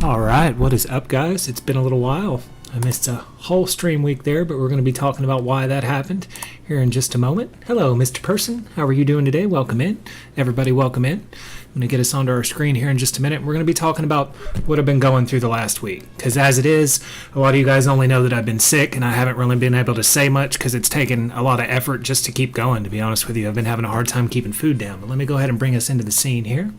Alright, what is up guys? It's been a little while. I missed a whole stream week there, but we're going to be talking about why that happened here in just a moment. Hello, Mr. Person. How are you doing today? Welcome in. Everybody welcome in. I'm going to get us onto our screen here in just a minute. We're going to be talking about what I've been going through the last week. Because as it is, a lot of you guys only know that I've been sick, and I haven't really been able to say much because it's taken a lot of effort just to keep going, to be honest with you. I've been having a hard time keeping food down. But let me go ahead and bring us into the scene here.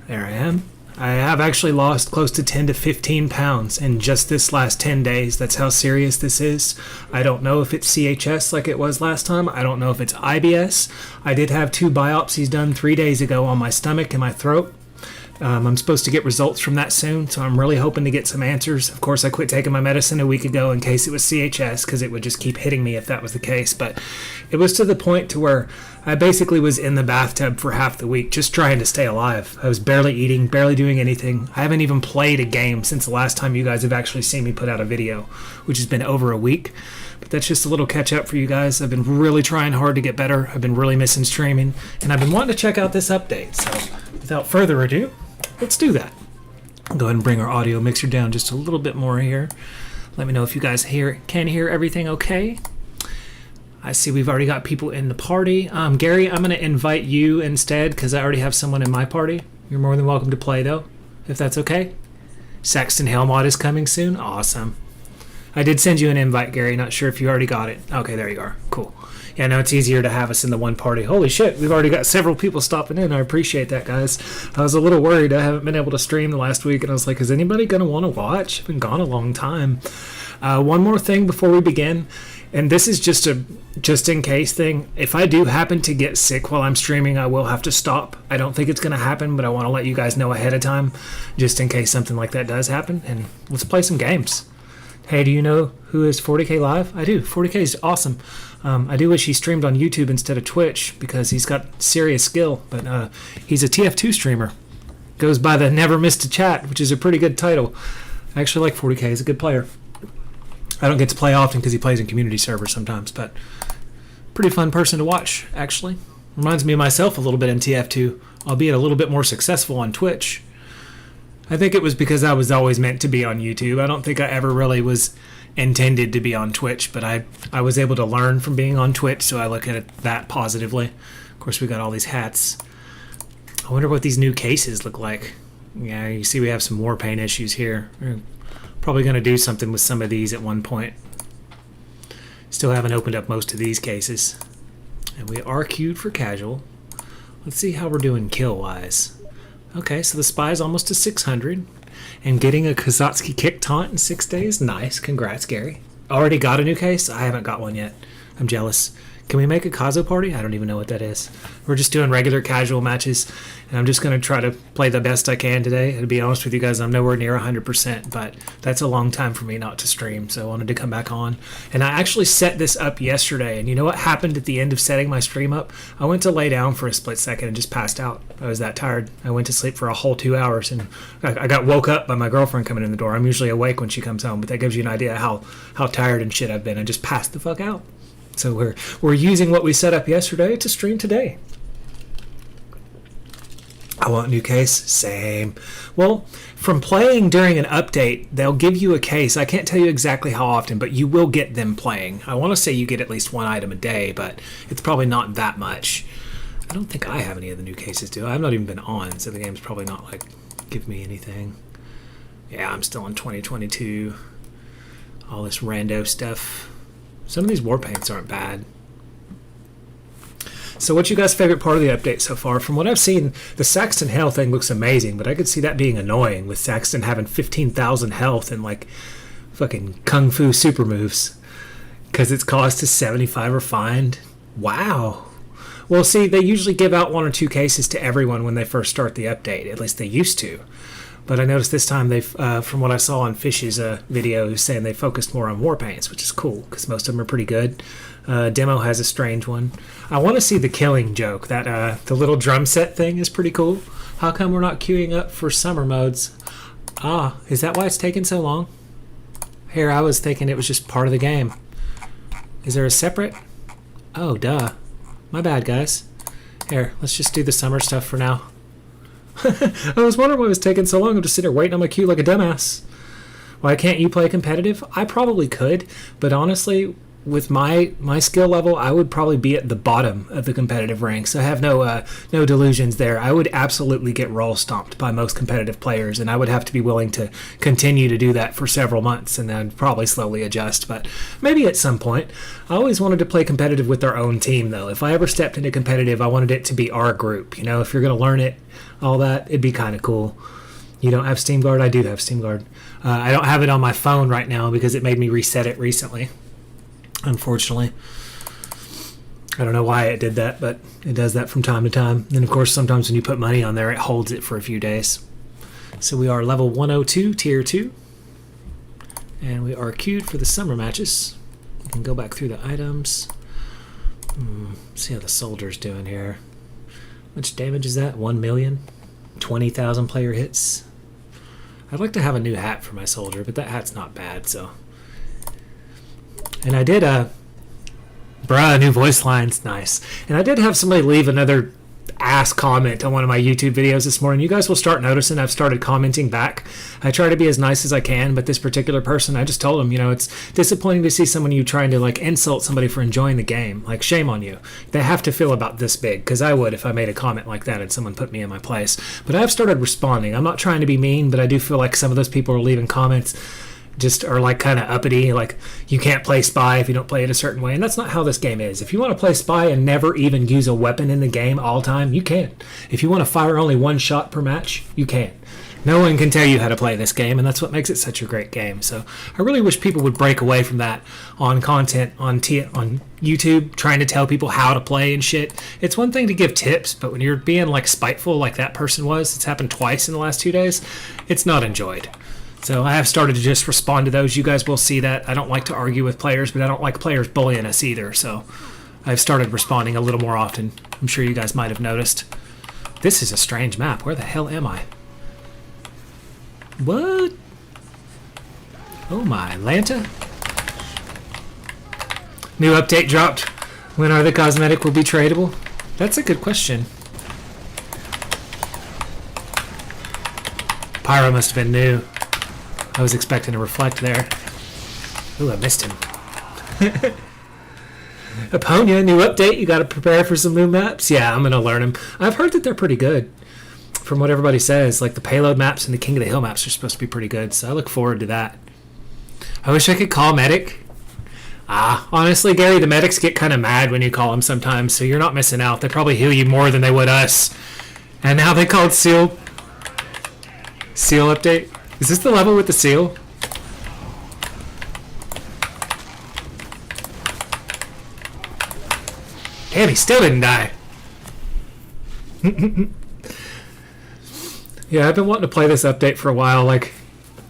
There I am. I have actually lost close to 10 to 15 pounds in just this last 10 days. That's how serious this is. I don't know if it's CHS like it was last time. I don't know if it's IBS. I did have 2 biopsies done 3 days ago on my stomach and my throat. I'm supposed to get results from that soon, so I'm really hoping to get some answers. Of course, I quit taking my medicine a week ago in case it was CHS because it would just keep hitting me if that was the case. But it was to the point to where I basically was in the bathtub for half the week just trying to stay alive. I was barely eating, barely doing anything. I haven't even played a game since the last time you guys have actually seen me put out a video, which has been over a week. But that's just a little catch up for you guys. I've been really trying hard to get better. I've been really missing streaming, and I've been wanting to check out this update. So without further ado, let's do that. I'll go ahead and bring our audio mixer down just a little bit more here. Let me know if you guys can hear everything okay. I see we've already got people in the party. Gary, I'm going to invite you instead because I already have someone in my party. You're more than welcome to play though, if that's okay. Saxton Helmod is coming soon. Awesome. I did send you an invite, Gary. Not sure if you already got it. Okay, there you are. Cool. Yeah, no, it's easier to have us in the one party. Holy shit, we've already got several people stopping in. I appreciate that, guys. I was a little worried. I haven't been able to stream the last week, and I was like, is anybody going to want to watch? I've been gone a long time. One more thing before we begin, and this is just a just-in-case thing. If I do happen to get sick while I'm streaming, I will have to stop. I don't think it's going to happen, but I want to let you guys know ahead of time, just in case something like that does happen, and let's play some games. Hey, do you know who is 40K Live? I do. 40K is awesome. I do wish he streamed on YouTube instead of Twitch because he's got serious skill, but he's a TF2 streamer. Goes by the Never Missed a Chat, which is a pretty good title. I actually like 40K. He's a good player. I don't get to play often because he plays in community servers sometimes, but pretty fun person to watch, actually. Reminds me of myself a little bit in TF2, albeit a little bit more successful on Twitch. I think it was because I was always meant to be on YouTube. I don't think I ever really was intended to be on Twitch, but I was able to learn from being on Twitch, so I look at it that positively. Of course, we got all these hats. I wonder what these new cases look like. Yeah, you see we have some war paint issues here. We're probably going to do something with some of these at one point. Still haven't opened up most of these cases. And we are queued for casual. Let's see how we're doing kill-wise. Okay, so the spy is almost to 600. And getting a Kazatsky kick taunt in 6 days? Nice. Congrats, Gary. Already got a new case? I haven't got one yet. I'm jealous. Can we make a Kazo party? I don't even know what that is. We're just doing regular casual matches, and I'm just going to try to play the best I can today. And to be honest with you guys, I'm nowhere near 100%, but that's a long time for me not to stream, so I wanted to come back on. And I actually set this up yesterday, and you know what happened at the end of setting my stream up? I went to lay down for a split second and just passed out. I was that tired. I went to sleep for a whole 2 hours, and I got woke up by my girlfriend coming in the door. I'm usually awake when she comes home, but that gives you an idea how tired and shit I've been. I just passed the fuck out. So we're using what we set up yesterday to stream today. I want new case. Same. Well, from playing during an update, they'll give you a case. I can't tell you exactly how often, but you will get them playing. I want to say you get at least one item a day, but it's probably not that much. I don't think I have any of the new cases, do I? I've not even been on, so the game's probably not like give me anything. Yeah, I'm still in 2022. All this rando stuff. Some of these war paints aren't bad. So what's you guys' favorite part of the update so far? From what I've seen, the Saxton Hell thing looks amazing, but I could see that being annoying with Saxton having 15,000 health and like fucking kung fu super moves. Because its cost is 75 refined. Wow. Well, see, they usually give out 1 or 2 cases to everyone when they first start the update. At least they used to. But I noticed this time they've, from what I saw on Fish's video, saying they focused more on war paints, which is cool because most of them are pretty good. Demo has a strange one. I want to see the killing joke. That the little drum set thing is pretty cool. How come we're not queuing up for summer modes? Ah, is that why it's taking so long? Here, I was thinking it was just part of the game. Is there a separate? Oh, duh. My bad, guys. Here, let's just do the summer stuff for now. I was wondering why it was taking so long. I'm just sitting there waiting on my queue like a dumbass. Why can't you play competitive? I probably could, but honestly, with my skill level, I would probably be at the bottom of the competitive ranks. I have no delusions there. I would absolutely get roll stomped by most competitive players, and I would have to be willing to continue to do that for several months, and then probably slowly adjust. But maybe at some point, I always wanted to play competitive with our own team, though. If I ever stepped into competitive, I wanted it to be our group. You know, if you're going to learn it, all that, it'd be kind of cool. You don't have Steam Guard? I do have Steam Guard. I don't have it on my phone right now because it made me reset it recently. Unfortunately, I don't know why it did that, but it does that from time to time. And of course, sometimes when you put money on there, it holds it for a few days. So we are level 102, tier 2, and we are queued for the summer matches. We can go back through the items. See how the soldier's doing here. How much damage is that? 1 million? 20,000 player hits. I'd like to have a new hat for my soldier, but that hat's not bad, so. And I did, new voice lines, nice. And I did have somebody leave another ass comment on one of my YouTube videos this morning. You guys will start noticing I've started commenting back. I try to be as nice as I can, but this particular person, I just told him, you know, it's disappointing to see someone you trying to like insult somebody for enjoying the game. Like, shame on you. They have to feel about this big, because I would if I made a comment like that and someone put me in my place. But I've started responding. I'm not trying to be mean, but I do feel like some of those people are leaving comments just are like kind of uppity, like you can't play spy if you don't play it a certain way, and that's not how this game is. If you want to play spy and never even use a weapon in the game all time, you can. If you want to fire only one shot per match, you can. No one can tell you how to play this game, and that's what makes it such a great game. So I really wish people would break away from that on content on YouTube, trying to tell people how to play and shit. It's one thing to give tips, but when you're being like spiteful like that person was, it's happened twice in the last 2 days, it's not enjoyed. So I have started to just respond to those. You guys will see that. I don't like to argue with players, but I don't like players bullying us either. So I've started responding a little more often. I'm sure you guys might have noticed. This is a strange map. Where the hell am I? What? Oh my, Lanta? New update dropped. When are the cosmetic will be tradable? That's a good question. Pyro must have been new. I was expecting to reflect there. Ooh, I missed him. Aponia, new update. You got to prepare for some new maps? Yeah, I'm going to learn them. I've heard that they're pretty good. From what everybody says, like the payload maps and the King of the Hill maps are supposed to be pretty good, so I look forward to that. I wish I could call medic. Honestly, Gary, the medics get kind of mad when you call them sometimes, so you're not missing out. They probably heal you more than they would us. And now they called Seal. Seal update. Is this the level with the seal? Damn, he still didn't die. Yeah, I've been wanting to play this update for a while. Like,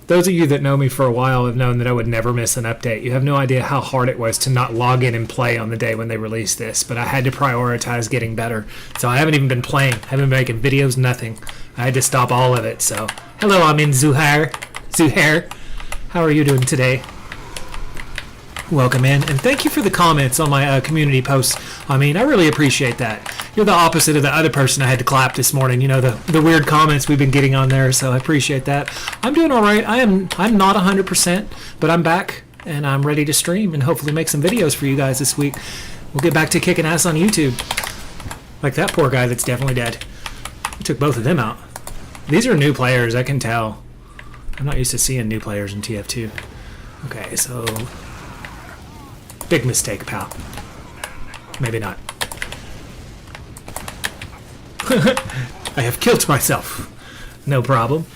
those of you that know me for a while have known that I would never miss an update. You have no idea how hard it was to not log in and play on the day when they released this, but I had to prioritize getting better. So I haven't even been playing. I haven't been making videos, nothing. I had to stop all of it, so. Hello, I'm in Zuhair. Zuhair, how are you doing today? Welcome in, and thank you for the comments on my community posts. I mean, I really appreciate that. You're the opposite of the other person I had to clap this morning. You know, the weird comments we've been getting on there, so I appreciate that. I'm doing all right. I'm not 100%, but I'm back, and I'm ready to stream and hopefully make some videos for you guys this week. We'll get back to kicking ass on YouTube. Like that poor guy that's definitely dead. We took both of them out. These are new players, I can tell. I'm not used to seeing new players in TF2. Okay, so... big mistake, pal. Maybe not. I have killed myself. No problem.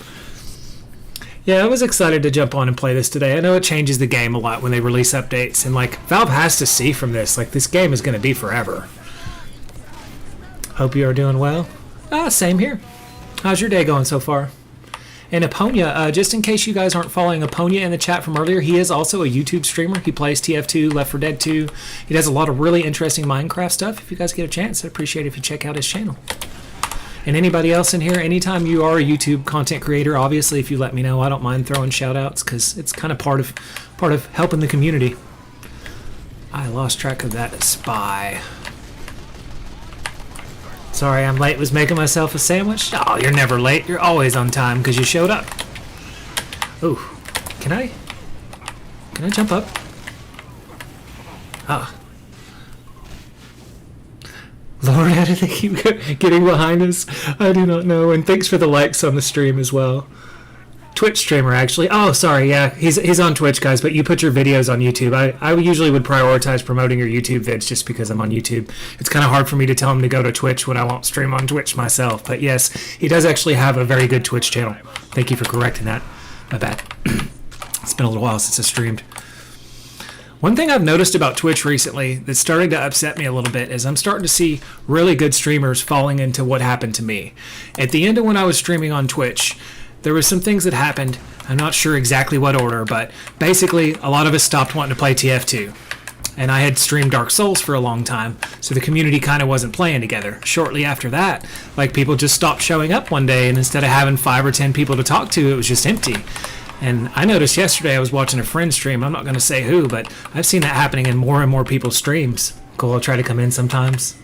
Yeah, I was excited to jump on and play this today. I know it changes the game a lot when they release updates, and like Valve has to see from this, like this game is going to be forever. Hope you are doing well. Same here. How's your day going so far? And Aponia, just in case you guys aren't following Aponia in the chat from earlier, he is also a YouTube streamer. He plays TF2, Left 4 Dead 2. He does a lot of really interesting Minecraft stuff. If you guys get a chance, I'd appreciate it if you check out his channel. And anybody else in here, anytime you are a YouTube content creator, obviously if you let me know, I don't mind throwing shout outs because it's kind of part of helping the community. I lost track of that spy. Sorry I'm late. Was making myself a sandwich. Oh, you're never late. You're always on time because you showed up. Ooh. Can I jump up? Ah. Lord, how did they keep getting behind us? I do not know. And thanks for the likes on the stream as well. Twitch streamer, actually. Oh, sorry, yeah. He's on Twitch, guys, but you put your videos on YouTube. I usually would prioritize promoting your YouTube vids just because I'm on YouTube. It's kind of hard for me to tell him to go to Twitch when I won't stream on Twitch myself. But yes, he does actually have a very good Twitch channel. Thank you for correcting that. My bad. It's been a little while since I streamed. One thing I've noticed about Twitch recently that's starting to upset me a little bit is I'm starting to see really good streamers falling into what happened to me. At the end of when I was streaming on Twitch, there were some things that happened. I'm not sure exactly what order, but basically a lot of us stopped wanting to play TF2. And I had streamed Dark Souls for a long time, so the community kind of wasn't playing together. Shortly after that, like, people just stopped showing up one day, and instead of having 5 or 10 people to talk to, it was just empty. And I noticed yesterday I was watching a friend stream. I'm not going to say who, but I've seen that happening in more and more people's streams. Cool, I'll try to come in sometimes.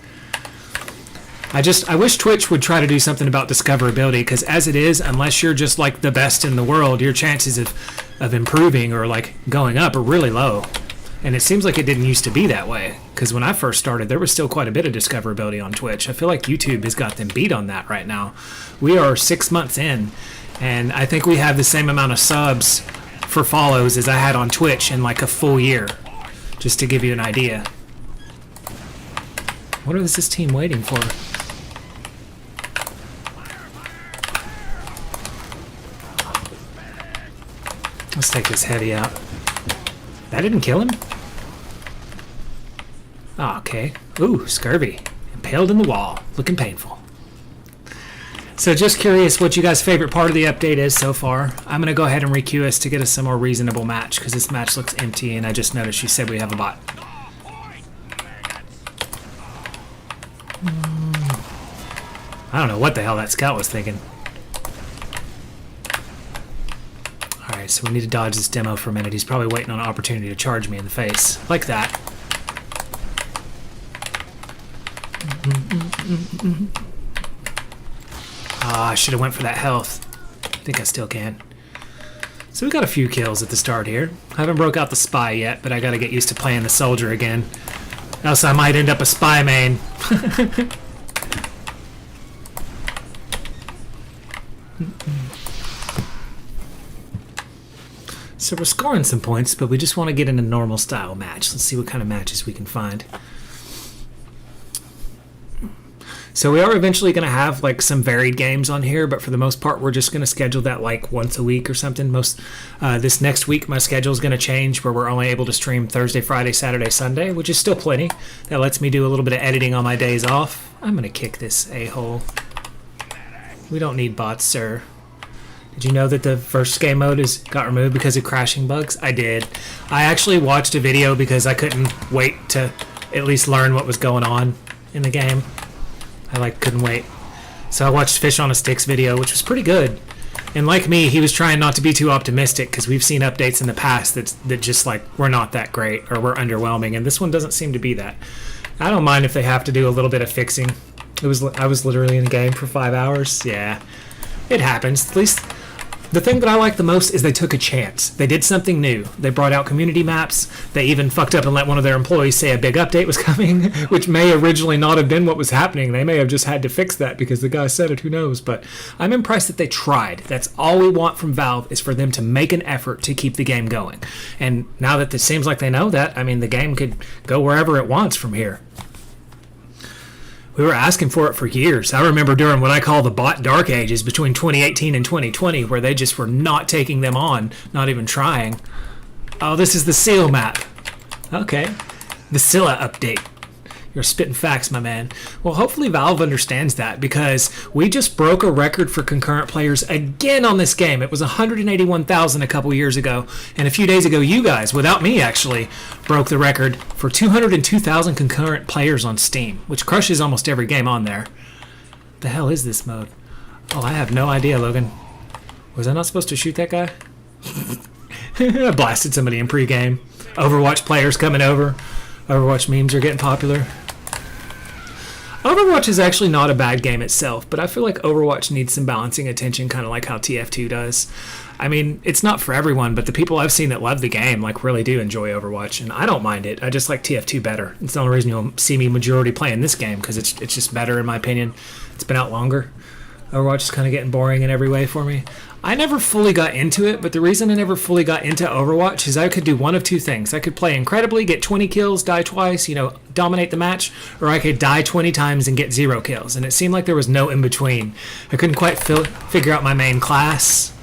I wish Twitch would try to do something about discoverability, because as it is, unless you're just like the best in the world, your chances of improving or like going up are really low. And it seems like it didn't used to be that way, because when I first started, there was still quite a bit of discoverability on Twitch. I feel like YouTube has got them beat on that right now. We are 6 months in, and I think we have the same amount of subs for follows as I had on Twitch in like a full year, just to give you an idea. What is this team waiting for? Let's take this heavy out. That didn't kill him? Oh, okay. Ooh, scurvy. Impaled in the wall. Looking painful. So just curious what you guys' favorite part of the update is so far. I'm going to go ahead and requeue us to get us some more reasonable match, because this match looks empty, and I just noticed you said we have a bot. I don't know what the hell that scout was thinking. Alright, so we need to dodge this demo for a minute. He's probably waiting on an opportunity to charge me in the face. Like that. I should have went for that health. I think I still can. So we got a few kills at the start here. I haven't broke out the spy yet, but I gotta get used to playing the soldier again. Else I might end up a spy main. So we're scoring some points, but we just want to get in a normal style match. Let's see what kind of matches we can find. So we are eventually going to have like some varied games on here, but for the most part, we're just going to schedule that like once a week or something. This next week, my schedule is going to change where we're only able to stream Thursday, Friday, Saturday, Sunday, which is still plenty. That lets me do a little bit of editing on my days off. I'm going to kick this a-hole. We don't need bots, sir. Did you know that the first game mode got removed because of crashing bugs? I did. I actually watched a video because I couldn't wait to at least learn what was going on in the game. I couldn't wait. So I watched Fish on a Sticks video, which was pretty good. And like me, he was trying not to be too optimistic, because we've seen updates in the past that just like we're not that great or we're underwhelming, and this one doesn't seem to be that. I don't mind if they have to do a little bit of fixing. I was literally in the game for 5 hours. Yeah, it happens. At least the thing that I like the most is they took a chance. They did something new. They brought out community maps. They even fucked up and let one of their employees say a big update was coming, which may originally not have been what was happening. They may have just had to fix that because the guy said it. Who knows? But I'm impressed that they tried. That's all we want from Valve, is for them to make an effort to keep the game going. And now that it seems like they know that, I mean, the game could go wherever it wants from here. We were asking for it for years. I remember during what I call the bot dark ages between 2018 and 2020, where they just were not taking them on, not even trying. Oh, this is the Seal map. Okay. The Scylla update. You're spitting facts, my man. Well, hopefully Valve understands that, because we just broke a record for concurrent players again on this game. It was 181,000 a couple years ago, and a few days ago you guys, without me actually, broke the record for 202,000 concurrent players on Steam, which crushes almost every game on there. The hell is this mode? Oh, I have no idea, Logan. Was I not supposed to shoot that guy? I blasted somebody in pregame. Overwatch players coming over. Overwatch memes are getting popular. Overwatch is actually not a bad game itself, but I feel like Overwatch needs some balancing attention, kind of like how TF2 does. I mean, it's not for everyone, but the people I've seen that love the game like really do enjoy Overwatch, and I don't mind it. I just like TF2 better. It's the only reason you'll see me majority playing this game, because it's just better in my opinion. It's been out longer. Overwatch is kind of getting boring in every way for me. I never fully got into it, but the reason I never fully got into Overwatch is I could do one of two things. I could play incredibly, get 20 kills, die twice, dominate the match, or I could die 20 times and get 0 kills, and it seemed like there was no in between. I couldn't quite figure out my main class.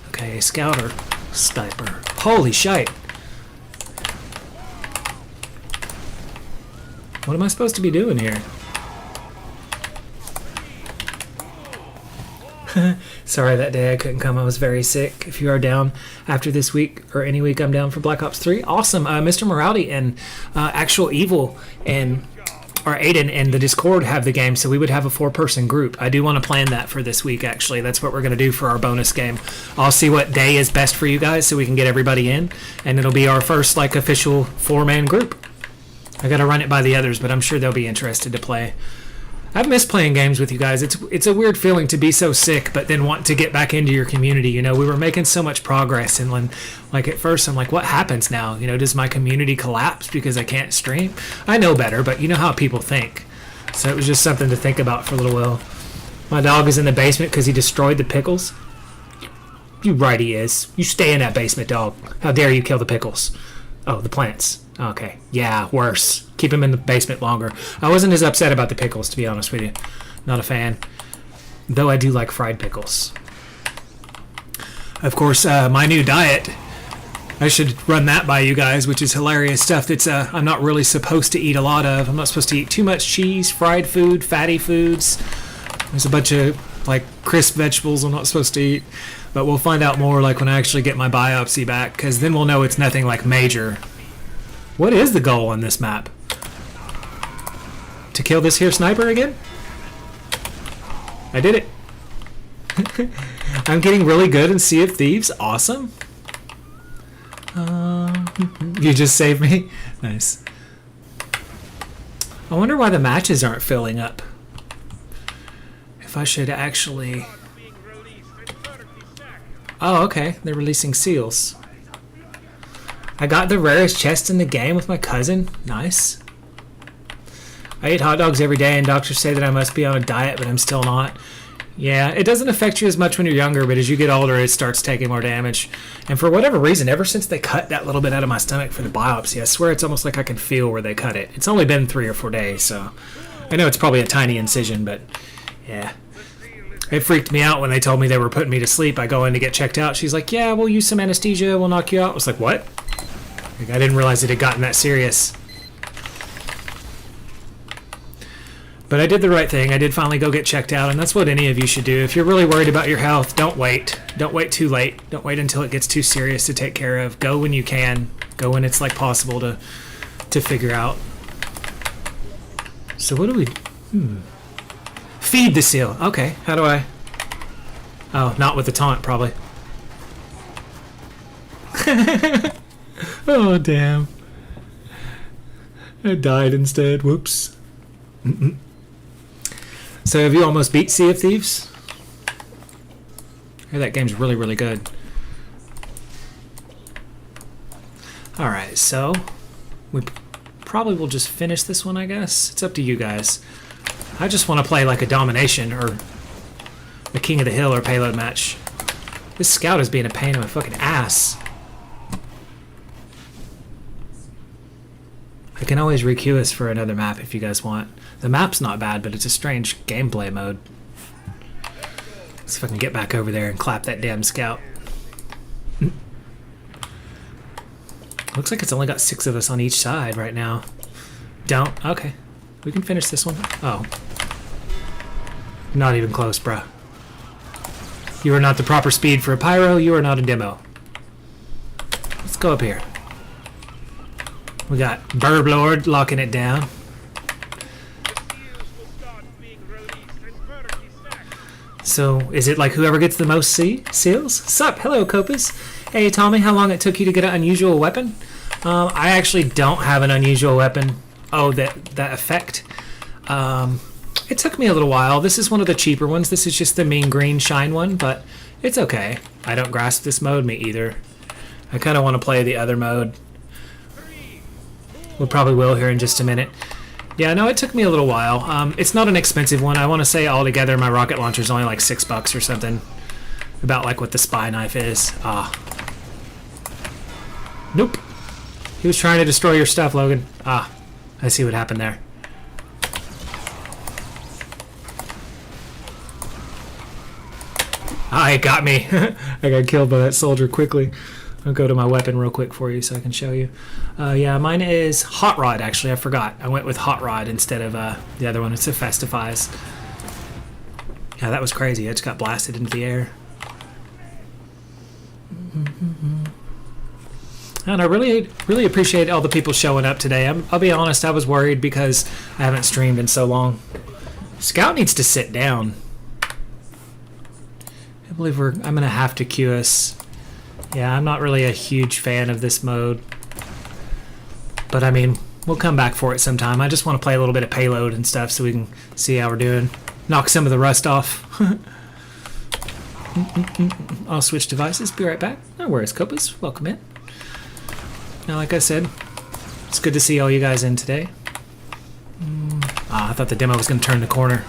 Okay, scout or sniper. Holy shite. What am I supposed to be doing here? Sorry that day I couldn't come. I was very sick. If you are down after this week or any week I'm down for Black Ops 3, awesome. Mr. Morality and Actual Evil and or Aiden and the Discord have the game, so we would have a 4-person group. I do want to plan that for this week, actually. That's what we're going to do for our bonus game. I'll see what day is best for you guys so we can get everybody in, and it'll be our first official 4-man group. I got to run it by the others, but I'm sure they'll be interested to play. I've missed playing games with you guys. It's a weird feeling to be so sick, but then want to get back into your community. We were making so much progress, and when, at first I'm like, what happens now? Does my community collapse because I can't stream? I know better, but you know how people think. So it was just something to think about for a little while. My dog is in the basement because he destroyed the pickles. You right he is. You stay in that basement, dog. How dare you kill the pickles? Oh, the plants. Okay. Yeah, worse. Keep him in the basement longer. I wasn't as upset about the pickles, to be honest with you. Not a fan. Though I do like fried pickles. Of course, my new diet, I should run that by you guys, which is hilarious stuff that's I'm not really supposed to eat a lot of. I'm not supposed to eat too much cheese, fried food, fatty foods. There's a bunch of, crisp vegetables I'm not supposed to eat. But we'll find out more, when I actually get my biopsy back, because then we'll know it's nothing, major. What is the goal on this map? To kill this here sniper again? I did it. I'm getting really good in Sea of Thieves. Awesome. You just saved me? Nice. I wonder why the matches aren't filling up. If I should actually... Oh, okay. They're releasing seals. I got the rarest chest in the game with my cousin. Nice. I eat hot dogs every day, and doctors say that I must be on a diet, but I'm still not. Yeah, it doesn't affect you as much when you're younger, but as you get older, it starts taking more damage. And for whatever reason, ever since they cut that little bit out of my stomach for the biopsy, I swear it's almost like I can feel where they cut it. It's only been 3 or 4 days, so I know it's probably a tiny incision, but yeah. It freaked me out when they told me they were putting me to sleep. I go in to get checked out. She's like, yeah, we'll use some anesthesia. We'll knock you out. I was like, what? I didn't realize it had gotten that serious. But I did the right thing. I did finally go get checked out, and that's what any of you should do. If you're really worried about your health, don't wait. Don't wait too late. Don't wait until it gets too serious to take care of. Go when you can. Go when it's possible to figure out. So what do we... Feed the seal. Okay, how do I... Oh, not with the taunt, probably. Oh, damn. I died instead. Whoops. So have you almost beat Sea of Thieves? I hear that game's really, really good. Alright, so we probably will just finish this one, I guess. It's up to you guys. I just want to play a domination or a King of the Hill or payload match. This scout is being a pain in my fucking ass. I can always requeue us for another map if you guys want. The map's not bad, but it's a strange gameplay mode. Let's see if I can get back over there and clap that damn scout. Looks like it's only got 6 of us on each side right now. Don't? Okay. We can finish this one. Oh. Not even close, bruh. You are not the proper speed for a pyro. You are not a demo. Let's go up here. We got Burb Lord locking it down. So, is it whoever gets the most seals? Sup? Hello, Copas. Hey, Tommy, how long it took you to get an unusual weapon? I actually don't have an unusual weapon. Oh, that effect. It took me a little while. This is one of the cheaper ones. This is just the mean green shine one, but it's okay. I don't grasp this mode, me either. I kind of want to play the other mode. We probably will here in just a minute. Yeah, no, it took me a little while. It's not an expensive one. I want to say altogether my rocket launcher is only like $6 or something. About like what the spy knife is. Nope. He was trying to destroy your stuff, Logan. I see what happened there. It got me. I got killed by that soldier quickly. I'll go to my weapon real quick for you so I can show you. Yeah, mine is Hot Rod, actually. I forgot. I went with Hot Rod instead of the other one. It's a Festifies. Yeah, that was crazy. I just got blasted into the air. And I really appreciate all the people showing up today. I'll be honest, I was worried because I haven't streamed in so long. Scout needs to sit down. I believe I'm going to have to queue us. Yeah, I'm not really a huge fan of this mode. But I mean, we'll come back for it sometime. I just want to play a little bit of payload and stuff so we can see how we're doing. Knock some of the rust off. I'll switch devices. Be right back. No worries, Copas. Welcome in. Now, like I said, it's good to see all you guys in today. I thought the demo was going to turn the corner.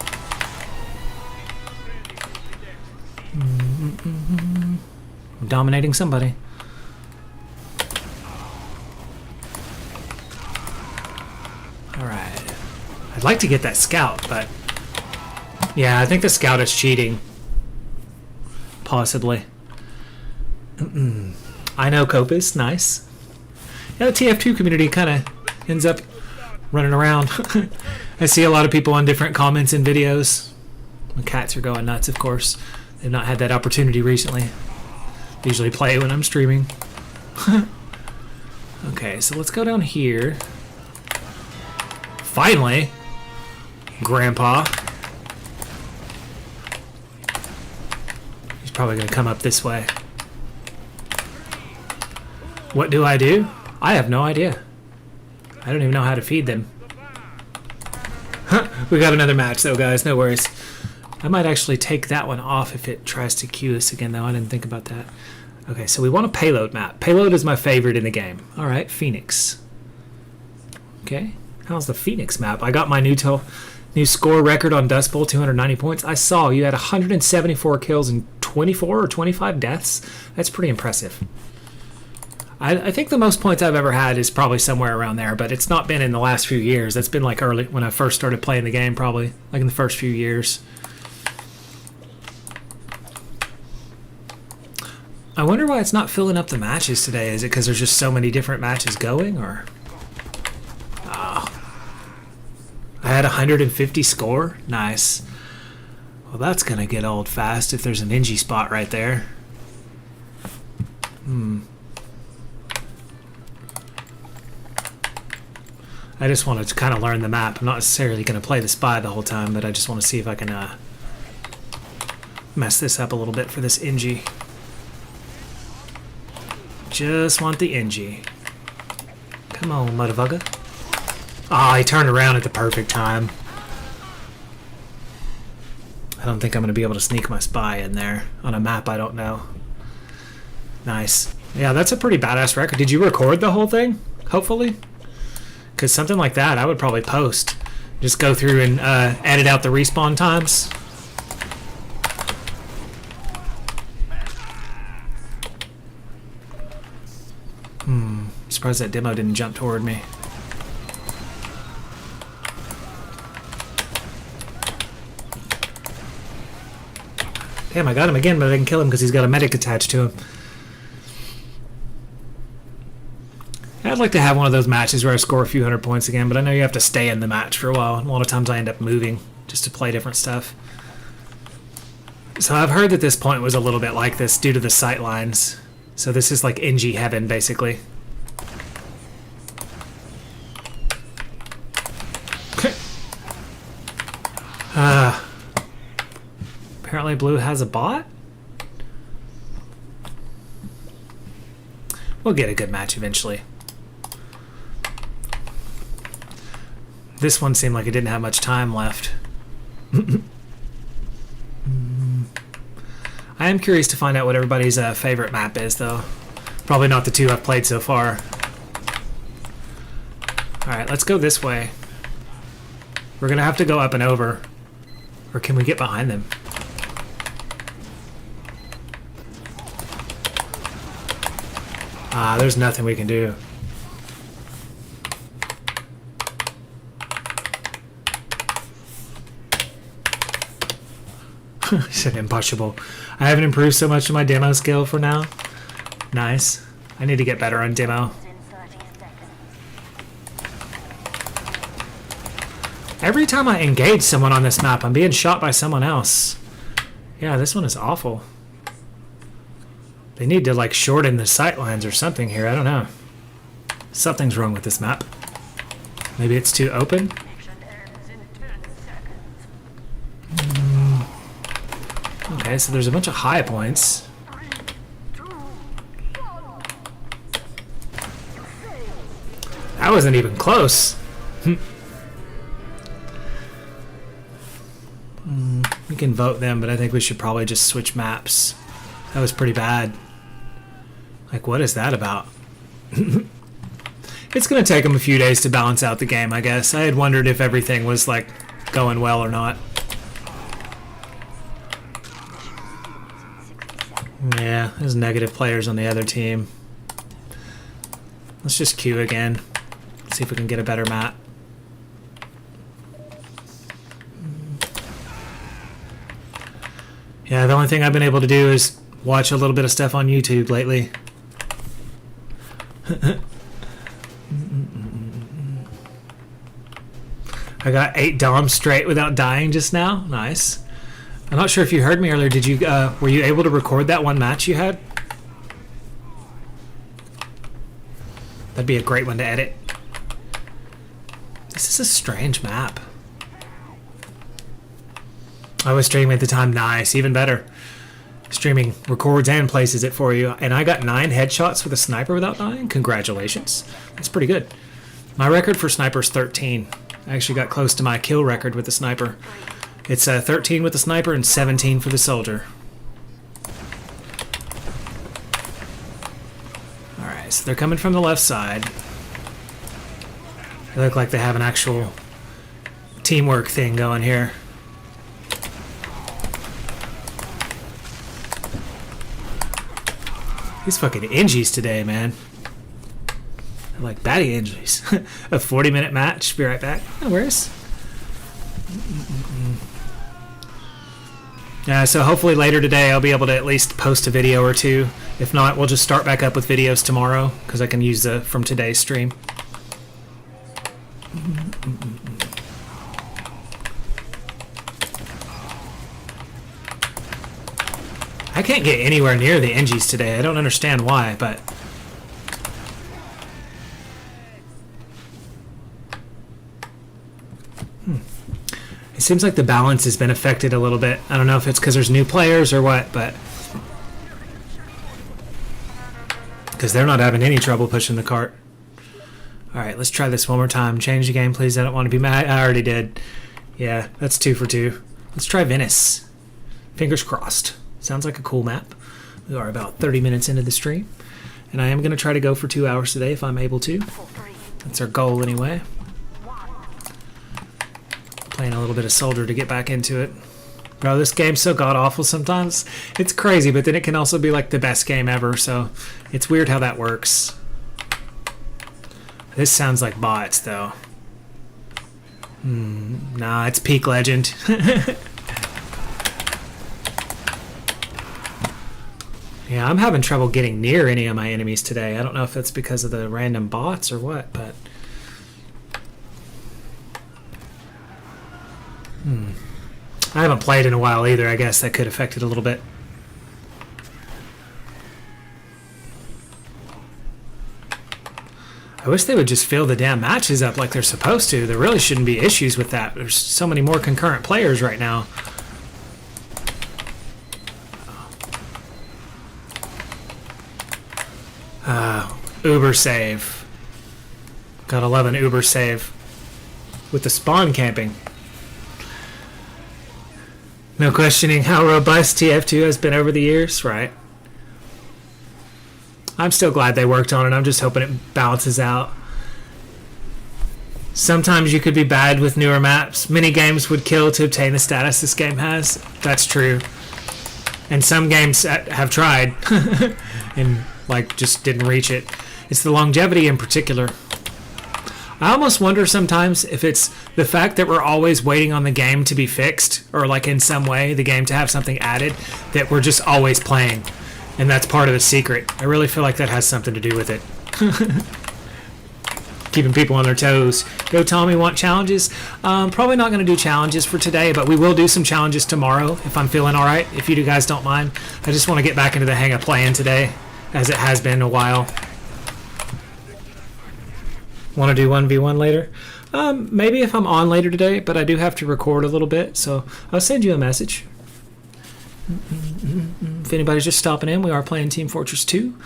I'm dominating somebody. Alright. I'd like to get that scout, but... yeah, I think the scout is cheating. Possibly. I know Copas. Nice. Yeah, the TF2 community kind of ends up running around. I see a lot of people on different comments and videos. The cats are going nuts, of course. They've not had that opportunity recently. Usually play when I'm streaming. Okay, so let's go down here. Finally! Grandpa. He's probably going to come up this way. What do? I have no idea. I don't even know how to feed them. We got another match though, guys. No worries. I might actually take that one off if it tries to queue us again, though. I didn't think about that. Okay, so we want a payload map. Payload is my favorite in the game. All right, Phoenix. Okay, how's the Phoenix map? I got my new score record on Dust Bowl, 290 points. I saw you had 174 kills and 24 or 25 deaths. That's pretty impressive. I think the most points I've ever had is probably somewhere around there, but it's not been in the last few years. That's been like early when I first started playing the game, probably like in the first few years. I wonder why it's not filling up the matches today. Is it because there's just so many different matches going, or? Oh. I had 150 score. Nice. Well, that's gonna get old fast if there's an NG spot right there. I just want to kind of learn the map. I'm not necessarily going to play the spy the whole time, but I just want to see if I can mess this up a little bit for this NG. Just want the NG. Come on, motherfucker. He turned around at the perfect time. I don't think I'm going to be able to sneak my spy in there on a map I don't know. Nice. Yeah, that's a pretty badass record. Did you record the whole thing? Hopefully? Because something like that I would probably post. Just go through and edit out the respawn times. Surprised that demo didn't jump toward me. Damn, I got him again, but I didn't kill him because he's got a medic attached to him. I'd like to have one of those matches where I score a few hundred points again, but I know you have to stay in the match for a while. And a lot of times I end up moving just to play different stuff. So I've heard that this point was a little bit like this due to the sight lines. So this is like NG heaven, basically. Apparently blue has a bot? We'll get a good match eventually. This one seemed like it didn't have much time left. I am curious to find out what everybody's favorite map is, though. Probably not the two I've played so far. Alright, let's go this way. We're gonna have to go up and over. Or can we get behind them? Ah, there's nothing we can do. It's impossible. I haven't improved so much in my demo skill for now. Nice. I need to get better on demo. Every time I engage someone on this map, I'm being shot by someone else. Yeah, this one is awful. They need to like shorten the sight lines or something here. I don't know. Something's wrong with this map. Maybe it's too open. Okay, so there's a bunch of high points. That wasn't even close. We can vote them, but I think we should probably just switch maps. That was pretty bad. Like, what is that about? It's gonna take them a few days to balance out the game, I guess. I had wondered if everything was, like, going well or not. Yeah, there's negative players on the other team. Let's just queue again. See if we can get a better map. Yeah, the only thing I've been able to do is watch a little bit of stuff on YouTube lately. I got 8 DOMs straight without dying just now. Nice. I'm not sure if you heard me earlier. Did you? Were you able to record that one match you had? That'd be a great one to edit. This is a strange map. I was streaming at the time. Nice, even better. Streaming records and places it for you. And I got 9 headshots with a sniper without dying. Congratulations. That's pretty good. My record for sniper is 13. I actually got close to my kill record with the sniper. It's 13 with the sniper and 17 for the soldier. Alright, so they're coming from the left side. They look like they have an actual teamwork thing going here. These fucking ingies today, man. I like batty ingies. A 40-minute match. Be right back. Oh, where's? Yeah, so hopefully later today I'll be able to at least post a video or two. If not, we'll just start back up with videos tomorrow because I can use the from today's stream. I can't get anywhere near the Engies today. I don't understand why, but... It seems like the balance has been affected a little bit. I don't know if it's because there's new players or what, but... Because they're not having any trouble pushing the cart. Alright, let's try this one more time. Change the game, please. I don't want to be mad. I already did. Yeah, that's 2 for 2. Let's try Venice. Fingers crossed. Sounds like a cool map. We are about 30 minutes into the stream. And I am going to try to go for 2 hours today if I'm able to. That's our goal anyway. Playing a little bit of Soldier to get back into it. Bro, this game's so god-awful sometimes. It's crazy, but then it can also be like the best game ever, so it's weird how that works. This sounds like bots, though. Nah, it's Peak Legend. Yeah, I'm having trouble getting near any of my enemies today. I don't know if that's because of the random bots or what, but... I haven't played in a while either. I guess that could affect it a little bit. I wish they would just fill the damn matches up like they're supposed to. There really shouldn't be issues with that. There's so many more concurrent players right now. Uber save. Gotta love an Uber save. With the spawn camping. No questioning how robust TF2 has been over the years, right? I'm still glad they worked on it. I'm just hoping it balances out. Sometimes you could be bad with newer maps. Many games would kill to obtain the status this game has. That's true. And some games have tried and like just didn't reach it. It's the longevity in particular. I almost wonder sometimes if it's the fact that we're always waiting on the game to be fixed, or like in some way the game to have something added, that we're just always playing. And that's part of the secret. I really feel like that has something to do with it. Keeping people on their toes. Go Tommy, want challenges? Probably not going to do challenges for today, but we will do some challenges tomorrow if I'm feeling alright, if you guys don't mind. I just want to get back into the hang of playing today, as it has been a while. Want to do 1v1 later? Maybe if I'm on later today, but I do have to record a little bit, so I'll send you a message. If anybody's just stopping in, we are playing Team Fortress 2.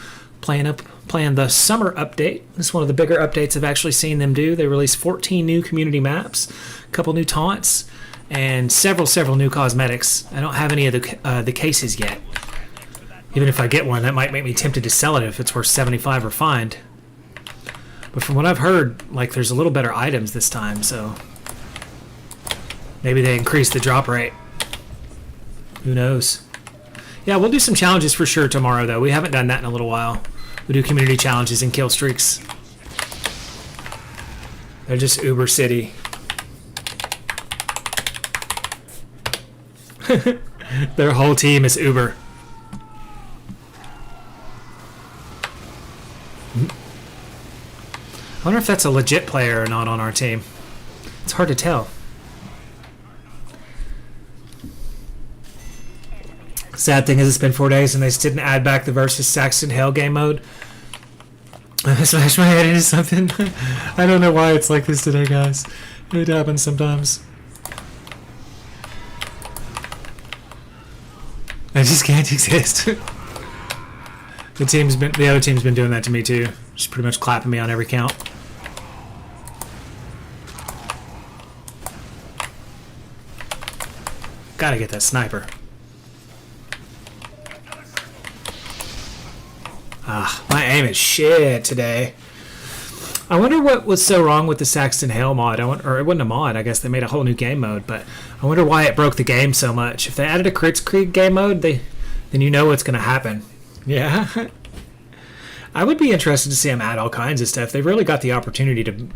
Playing the summer update. This is one of the bigger updates I've actually seen them do. They released 14 new community maps, a couple new taunts, and several new cosmetics. I don't have any of the cases yet. Even if I get one, that might make me tempted to sell it if it's worth 75 or find. But from what I've heard, like there's a little better items this time, so maybe they increase the drop rate. Who knows? Yeah, we'll do some challenges for sure tomorrow, though. We haven't done that in a little while. We do community challenges and kill streaks. They're just Uber City. Their whole team is Uber. I wonder if that's a legit player or not on our team. It's hard to tell. Sad thing is it's been 4 days and they just didn't add back the versus Saxton Hell game mode. I smashed my head into something. I don't know why it's like this today, guys. It happens sometimes. I just can't exist. The other team's been doing that to me too. Just pretty much clapping me on every count. Gotta get that sniper. My aim is shit today. I wonder what was so wrong with the Saxton Hale mod. Or it wasn't a mod. I guess they made a whole new game mode. But I wonder why it broke the game so much. If they added a Crits Krieg game mode, then you know what's going to happen. Yeah. I would be interested to see them add all kinds of stuff. They've really got the opportunity to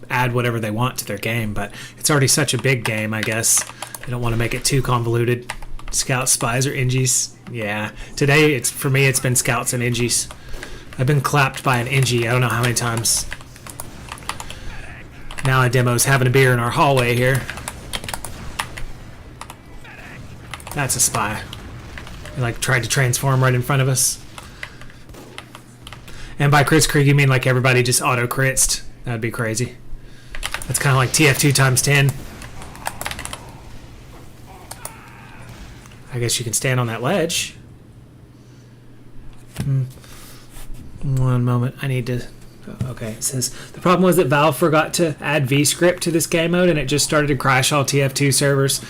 add whatever they want to their game. But it's already such a big game, I guess. They don't want to make it too convoluted. Scouts, spies, or Ingies. Yeah. Today, for me, it's been Scouts and Ingies. I've been clapped by an Ingie I don't know how many times. Now a demo's having a beer in our hallway here. That's a spy. He like tried to transform right in front of us. And by Crits Krieg, you mean like everybody just auto-critsed? That'd be crazy. That's kind of like TF2 times 10. I guess you can stand on that ledge. One moment, I need to... Okay, it says, the problem was that Valve forgot to add VScript to this game mode and it just started to crash all TF2 servers.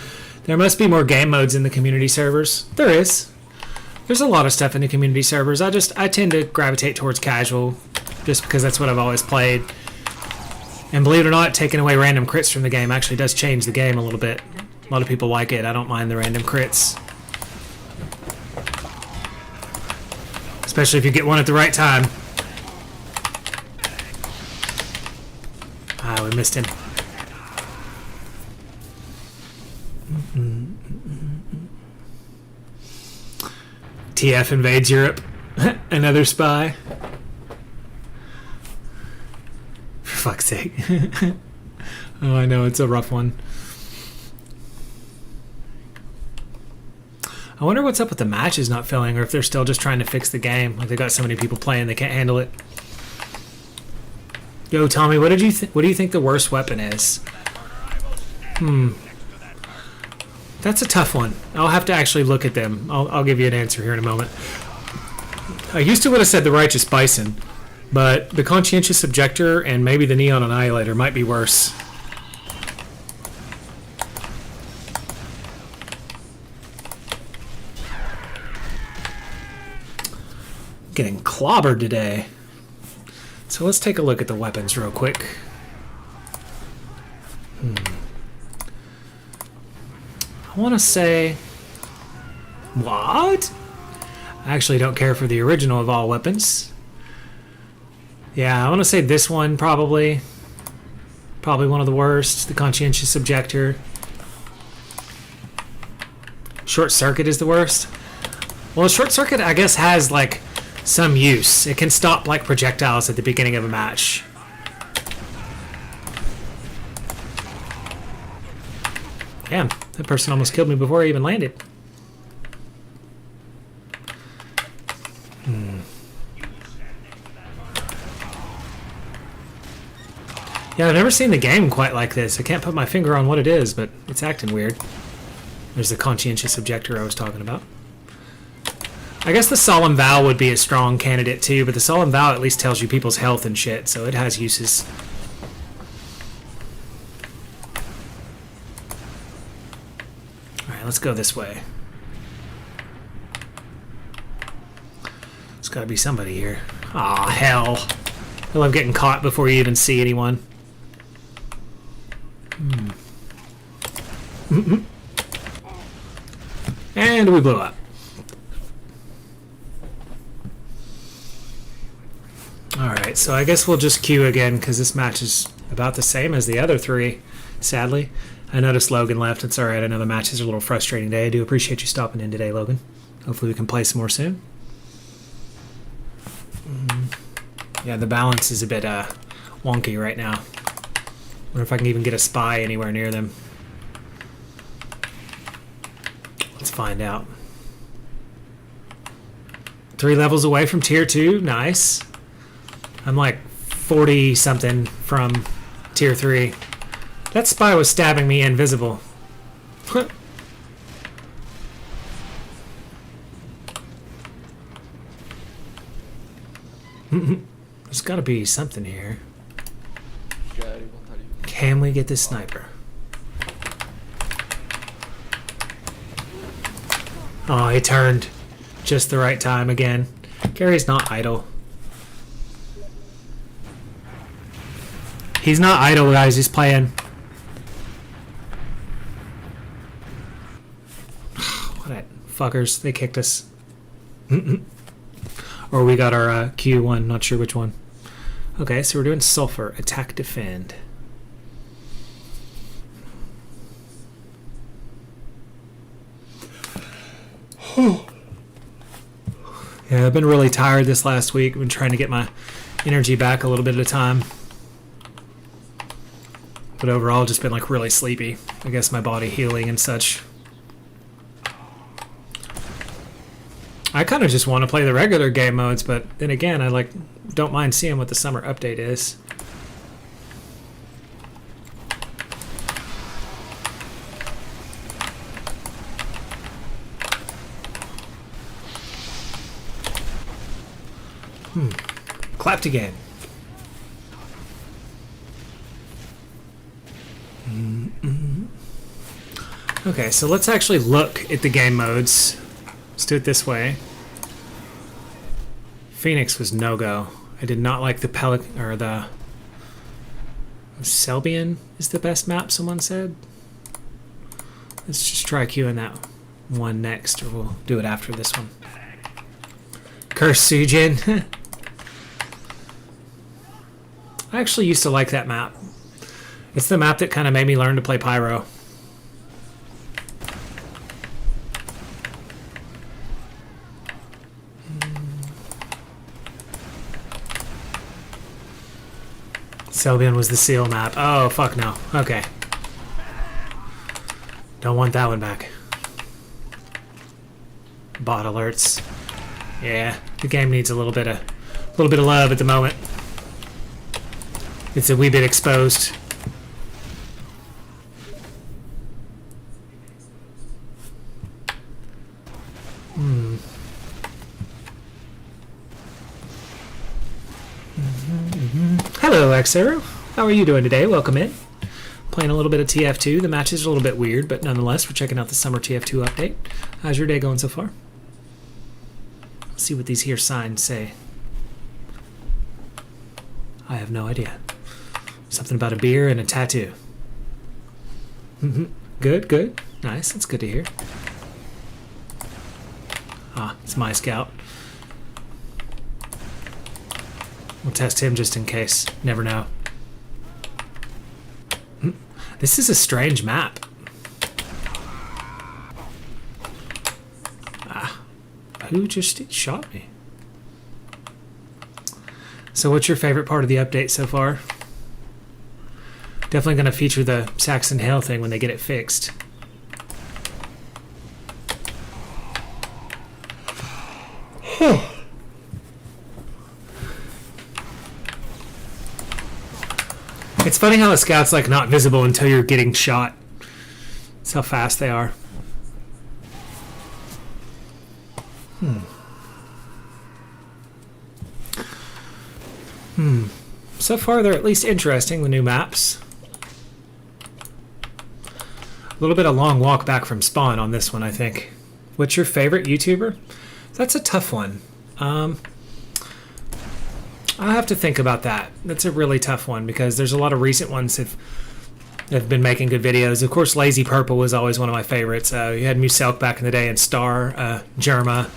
There must be more game modes in the community servers. There is. There's a lot of stuff in the community servers. I tend to gravitate towards casual just because that's what I've always played. And believe it or not, taking away random crits from the game actually does change the game a little bit. A lot of people like it. I don't mind the random crits. Especially if you get one at the right time. Ah, we missed him. TF invades Europe. Another spy. For fuck's sake. Oh, I know, it's a rough one. I wonder what's up with the matches not filling, or if they're still just trying to fix the game. Like they got so many people playing, they can't handle it. Yo, Tommy, what do you think the worst weapon is? That's a tough one. I'll have to actually look at them. I'll give you an answer here in a moment. I used to would have said the Righteous Bison, but the Conscientious Objector and maybe the Neon Annihilator might be worse. Getting clobbered today. So let's take a look at the weapons real quick. I want to say... What? I actually don't care for the original of all weapons. Yeah, I want to say this one probably. Probably one of the worst. The Conscientious Objector. Short Circuit is the worst. Well, Short Circuit, I guess, has, like, some use. It can stop, like, projectiles at the beginning of a match. Damn, that person almost killed me before I even landed. Yeah, I've never seen the game quite like this. I can't put my finger on what it is, but it's acting weird. There's the Conscientious Objector I was talking about. I guess the Solemn Vow would be a strong candidate too, but the Solemn Vow at least tells you people's health and shit, so it has uses. Alright, let's go this way. There's gotta be somebody here. Aw, hell. I love getting caught before you even see anyone. And we blew up. Alright, so I guess we'll just queue again because this match is about the same as the other three, sadly. I noticed Logan left. It's alright. I know the matches are a little frustrating today. I do appreciate you stopping in today, Logan. Hopefully we can play some more soon. Yeah, the balance is a bit wonky right now. Wonder if I can even get a spy anywhere near them. Let's find out. 3 levels away from tier 2. Nice. I'm like 40 something from tier 3. That spy was stabbing me invisible. There's gotta be something here. Can we get this sniper? Oh, he turned just the right time again. Gary's not idle. He's not idle, guys. He's playing. What a fuckers. They kicked us. Or we got our Q1. Not sure which one. Okay, so we're doing Sulfur. Attack, defend. Yeah, I've been really tired this last week. I've been trying to get my energy back a little bit at a time. But overall, just been like really sleepy. I guess my body healing and such. I kind of just want to play the regular game modes, but then again, I like don't mind seeing what the summer update is. Clapped again. Okay, so let's actually look at the game modes. Let's do it this way. Phoenix was no-go. I did not like the Pelican, or the Selbian is the best map, someone said. Let's just try queuing that one next, or we'll do it after this one. Curse Sujin. I actually used to like that map. It's the map that kind of made me learn to play Pyro. Selbian was the seal map. Oh, fuck no. Okay. Don't want that one back. Bot alerts. Yeah, the game needs a little bit of love at the moment. It's a wee bit exposed. Hello, Xero. How are you doing today? Welcome in. Playing a little bit of TF2. The matches are a little bit weird, but nonetheless, we're checking out the summer TF2 update. How's your day going so far? Let's see what these here signs say. I have no idea. Something about a beer and a tattoo. Good, good. Nice, that's good to hear. Ah, it's my scout. We'll test him just in case. Never know. This is a strange map. Ah, who just shot me? So what's your favorite part of the update so far? Definitely going to feature the Saxon Hail thing when they get it fixed. It's funny how a scout's like not visible until you're getting shot. That's how fast they are. So far they're at least interesting, the new maps. A little bit of long walk back from spawn on this one, I think. What's your favorite YouTuber? That's a tough one. I'll have to think about that. That's a really tough one because there's a lot of recent ones that have been making good videos. Of course, Lazy Purple was always one of my favorites. You had Muselk back in the day and Star, Jerma.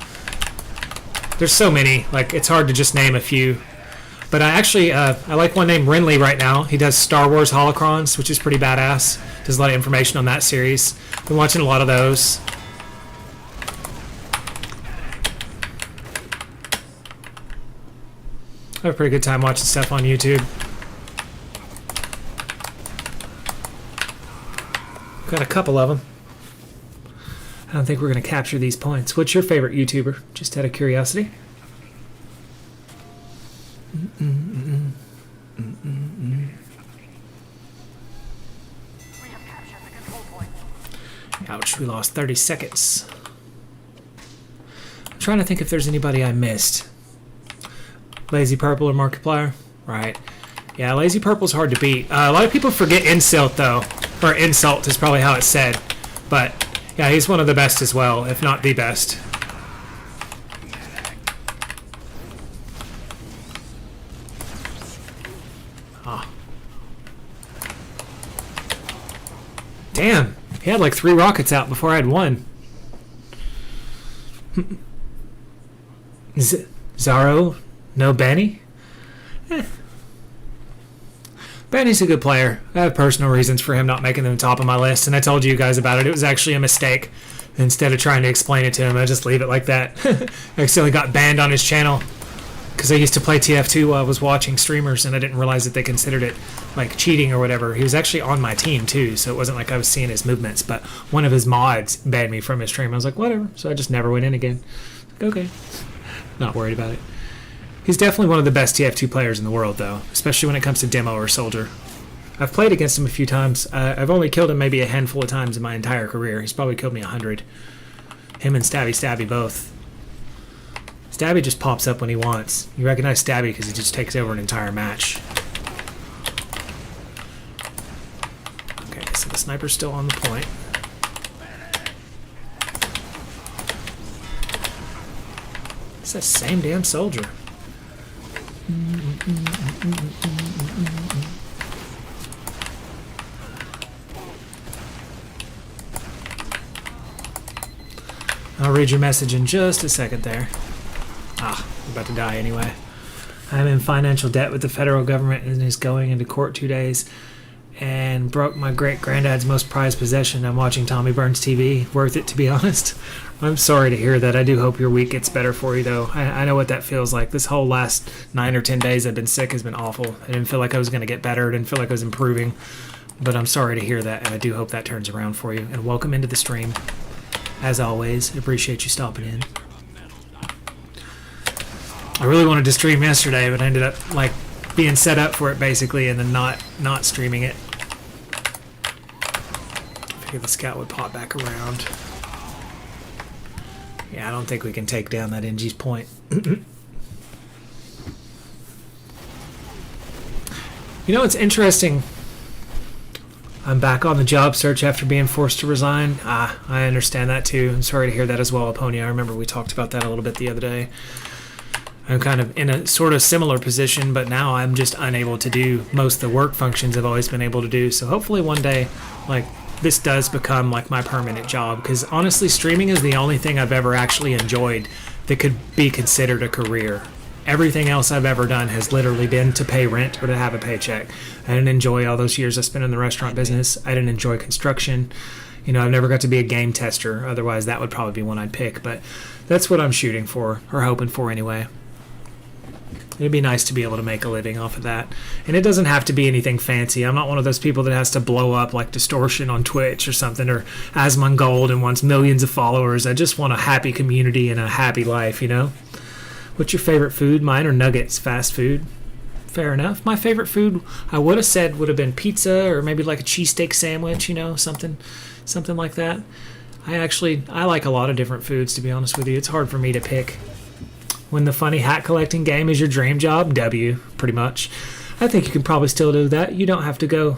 There's so many. Like, it's hard to just name a few. But I actually, I like one named Renly right now. He does Star Wars Holocrons, which is pretty badass. Does a lot of information on that series. Been watching a lot of those. I have a pretty good time watching stuff on YouTube. Got a couple of them. I don't think we're going to capture these points. What's your favorite YouTuber? Just out of curiosity. Ouch, we lost 30 seconds. I'm trying to think if there's anybody I missed. Lazy Purple or Markiplier? Right. Yeah, Lazy Purple's hard to beat. A lot of people forget Insult, though. Or Insult is probably how it's said. But, yeah, he's one of the best as well, if not the best. Ah. Damn. He had like 3 rockets out before I had 1. Zaro? No Benny? Benny's a good player. I have personal reasons for him not making the top of my list, and I told you guys about it. It was actually a mistake. Instead of trying to explain it to him, I just leave it like that. I accidentally got banned on his channel because I used to play TF2 while I was watching streamers, and I didn't realize that they considered it like cheating or whatever. He was actually on my team too, so it wasn't like I was seeing his movements, but one of his mods banned me from his stream. I was like, whatever. So I just never went in again. Like, okay. Not worried about it. He's definitely one of the best TF2 players in the world, though, especially when it comes to demo or soldier. I've played against him a few times. I've only killed him maybe a handful of times in my entire career. He's probably killed me 100. Him and Stabby both. Stabby just pops up when he wants. You recognize Stabby because he just takes over an entire match. Okay, so the sniper's still on the point. It's that same damn soldier. I'll read your message in just a second there. Ah, I'm about to die anyway. I'm in financial debt with the federal government and is going into court 2 days and broke my great-granddad's most prized possession. I'm watching Tommy Burns TV. Worth it, to be honest. I'm sorry to hear that. I do hope your week gets better for you, though. I know what that feels like. This whole last 9 or 10 days I've been sick has been awful. I didn't feel like I was going to get better. I didn't feel like I was improving. But I'm sorry to hear that, and I do hope that turns around for you. And welcome into the stream. As always, I appreciate you stopping in. I really wanted to stream yesterday, but I ended up like being set up for it basically, and then not streaming it. I figured the scout would pop back around. Yeah, I don't think we can take down that NG's point. You know, it's interesting. I'm back on the job search after being forced to resign. I understand that too. I'm sorry to hear that as well, Pony. I remember we talked about that a little bit the other day. I'm kind of in a sort of similar position, but now I'm just unable to do most of the work functions I've always been able to do. So hopefully one day, like, this does become like my permanent job, because honestly, streaming is the only thing I've ever actually enjoyed that could be considered a career. Everything else I've ever done has literally been to pay rent or to have a paycheck. I didn't enjoy all those years I spent in the restaurant business. I didn't enjoy construction. You know, I've never got to be a game tester. Otherwise, that would probably be one I'd pick. But that's what I'm shooting for, or hoping for anyway. It'd be nice to be able to make a living off of that. And it doesn't have to be anything fancy. I'm not one of those people that has to blow up like Distortion on Twitch or something, or Asmongold and wants millions of followers. I just want a happy community and a happy life, you know? What's your favorite food? Mine are nuggets, fast food. Fair enough. My favorite food, I would have said, would have been pizza, or maybe like a cheesesteak sandwich, you know, something like that. I like a lot of different foods, to be honest with you. It's hard for me to pick. When the funny hat collecting game is your dream job, W, pretty much. I think you can probably still do that. You don't have to go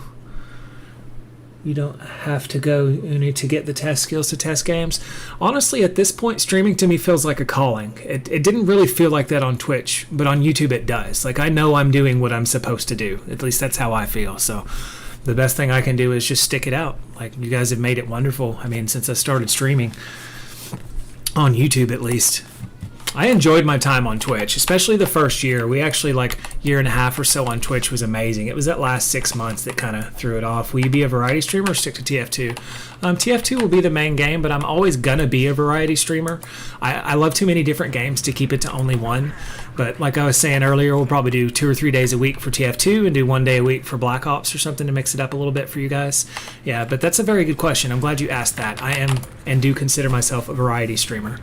Uni to get the test skills to test games. Honestly, at this point, streaming to me feels like a calling. It didn't really feel like that on Twitch, but on YouTube it does. Like, I know I'm doing what I'm supposed to do. At least that's how I feel. So the best thing I can do is just stick it out. Like, you guys have made it wonderful. I mean, since I started streaming on YouTube, at least. I enjoyed my time on Twitch, especially the first year. We actually, like, year and a half or so on Twitch was amazing. It was that last 6 months that kind of threw it off. Will you be a variety streamer or stick to TF2? TF2 will be the main game, but I'm always gonna be a variety streamer. I love too many different games to keep it to only one. But like I was saying earlier, we'll probably do 2 or 3 days a week for TF2 and do 1 day a week for Black Ops or something to mix it up a little bit for you guys. Yeah, but that's a very good question. I'm glad you asked that. I am and do consider myself a variety streamer.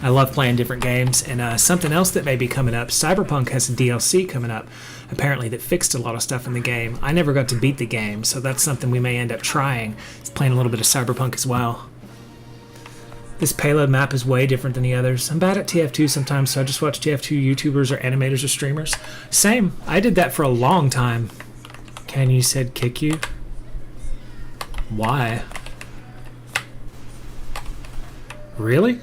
I love playing different games. And something else that may be coming up, Cyberpunk has a DLC coming up, apparently, that fixed a lot of stuff in the game. I never got to beat the game, so that's something we may end up trying. It's playing a little bit of Cyberpunk as well. This payload map is way different than the others. I'm bad at TF2 sometimes, so I just watch TF2 YouTubers or animators or streamers. Same. I did that for a long time. Can you said kick you? Why? Really?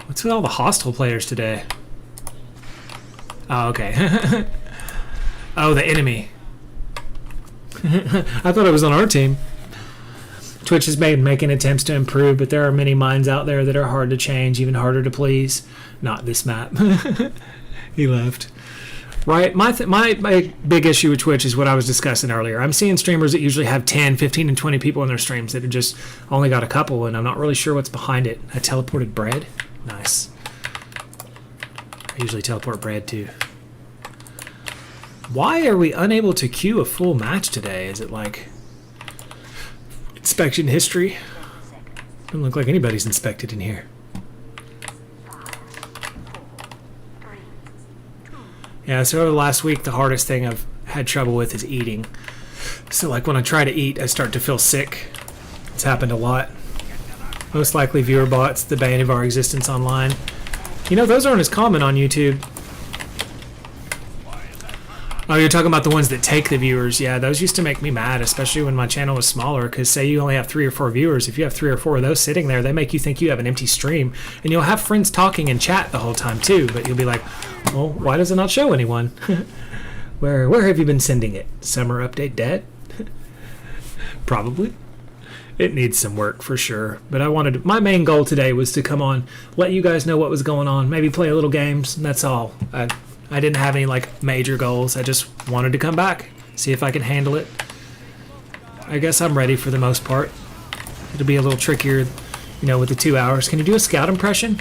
What's with all the hostile players today? Oh, okay. Oh, the enemy. I thought it was on our team. Twitch has been making attempts to improve, but there are many minds out there that are hard to change, even harder to please. Not this map. He left. Right? My big issue with Twitch is what I was discussing earlier. I'm seeing streamers that usually have 10, 15, and 20 people in their streams that have just only got a couple, and I'm not really sure what's behind it. I teleported bread? Nice. I usually teleport bread too. Why are we unable to queue a full match today? Is it like inspection history? Doesn't look like anybody's inspected in here. Yeah, so over the last week, the hardest thing I've had trouble with is eating. So like when I try to eat, I start to feel sick. It's happened a lot. Most likely viewer bots, the bane of our existence online. You know, those aren't as common on YouTube. Oh, you're talking about the ones that take the viewers. Yeah, those used to make me mad, especially when my channel was smaller, because say you only have 3 or 4 viewers. If you have 3 or 4 of those sitting there, they make you think you have an empty stream. And you'll have friends talking in chat the whole time too, but you'll be like, well, why does it not show anyone? Where have you been sending it? Summer update dead? Probably. It needs some work for sure, but my main goal today was to come on, let you guys know what was going on, maybe play a little games, and that's all. I didn't have any like major goals. I just wanted to come back, see if I can handle it. I guess I'm ready for the most part. It'll be a little trickier, you know, with the 2 hours. Can you do a scout impression?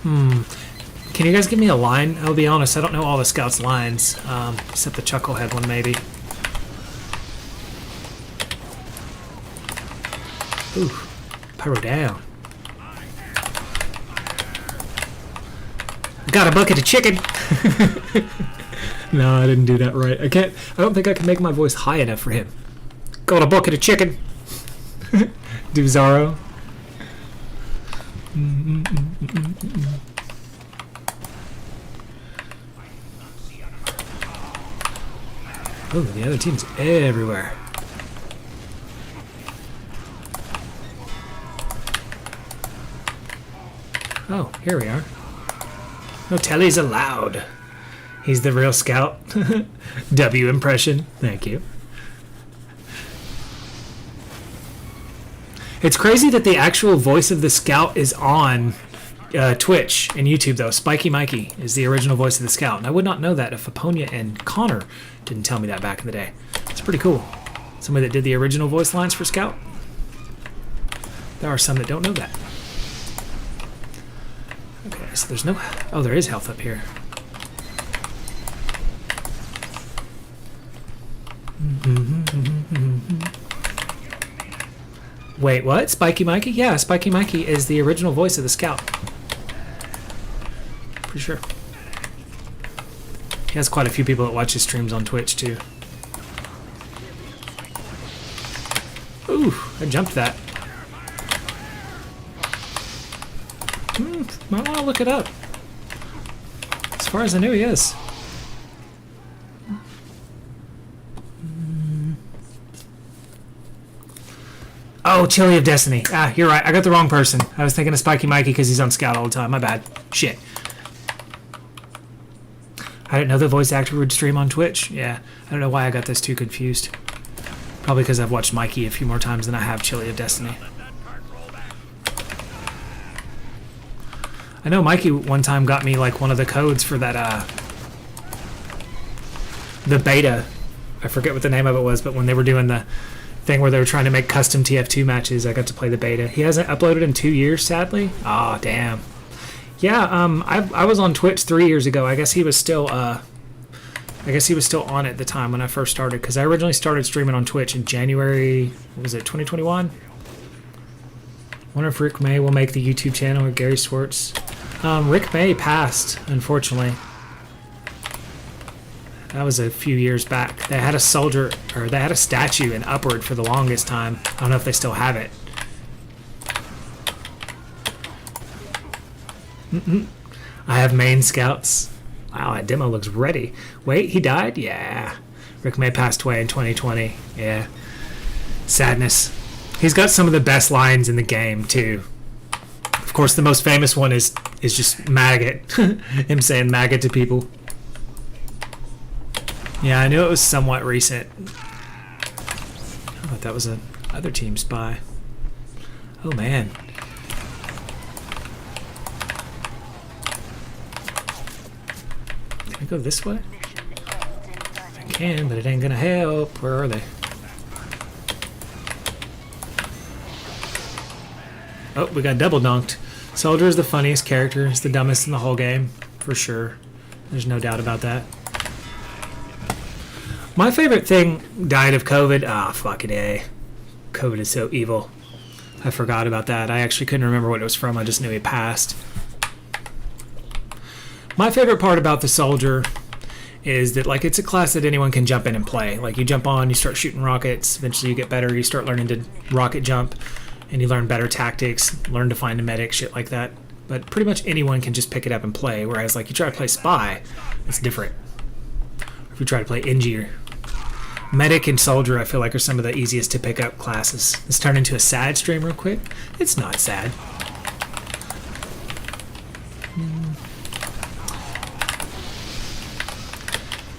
Can you guys give me a line? I'll be honest, I don't know all the scouts' lines, except the Chucklehead one maybe. Ooh, pyro down. Got a bucket of chicken. No, I didn't do that right. I don't think I can make my voice high enough for him. Got a bucket of chicken. Do Zaro. Oh, the other team's everywhere. Oh, here we are. No tellies allowed. He's the real scout. W impression. Thank you. It's crazy that the actual voice of the scout is on Twitch and YouTube, though. Spiky Mikey is the original voice of the scout. And I would not know that if Aponia and Connor didn't tell me that back in the day. It's pretty cool. Somebody that did the original voice lines for Scout. There are some that don't know that. Okay, so there's no... Oh, there is health up here. Wait, what? Spiky Mikey? Yeah, Spiky Mikey is the original voice of the Scout. Pretty sure. He has quite a few people that watch his streams on Twitch, too. Ooh, I jumped that. Might want to look it up. As far as I knew, he is. Oh, Chili of Destiny. Ah, you're right. I got the wrong person. I was thinking of Spiky Mikey because he's on Scout all the time. My bad. Shit. I didn't know the voice actor would stream on Twitch. Yeah, I don't know why I got those two confused. Probably because I've watched Mikey a few more times than I have Chili of Destiny. I know Mikey one time got me like one of the codes for that the beta. I forget what the name of it was, but when they were doing the thing where they were trying to make custom TF2 matches, I got to play the beta. He hasn't uploaded in 2 years, sadly. Oh, damn. Yeah, I was on Twitch 3 years ago. I guess he was still on at the time when I first started, because I originally started streaming on Twitch in January, what was it, 2021? Wonder if Rick May will make the YouTube channel or Gary Swartz. Rick May passed, unfortunately. That was a few years back. They had a soldier, or they had a statue in Upward for the longest time. I don't know if they still have it. I have main scouts. Wow, that demo looks ready. Wait, he died? Yeah. Rick May passed away in 2020. Yeah. Sadness. He's got some of the best lines in the game, too. Of course, the most famous one is just maggot. Him saying maggot to people. Yeah, I knew it was somewhat recent. I thought that was a other team spy. Oh, man. Can I go this way? I can, but it ain't gonna help. Where are they? Oh, we got double dunked. Soldier is the funniest character. He's the dumbest in the whole game, for sure. There's no doubt about that. My favorite thing died of COVID. Ah, fucking A. COVID is so evil. I forgot about that. I actually couldn't remember what it was from. I just knew he passed. My favorite part about the Soldier is that, like, it's a class that anyone can jump in and play. Like, you jump on, you start shooting rockets, eventually you get better, you start learning to rocket jump, and you learn better tactics, learn to find a medic, shit like that. But pretty much anyone can just pick it up and play, whereas, like, you try to play Spy, it's different. If you try to play NG or Medic and Soldier, I feel like, are some of the easiest to pick up classes. Let's turn into a sad stream real quick. It's not sad.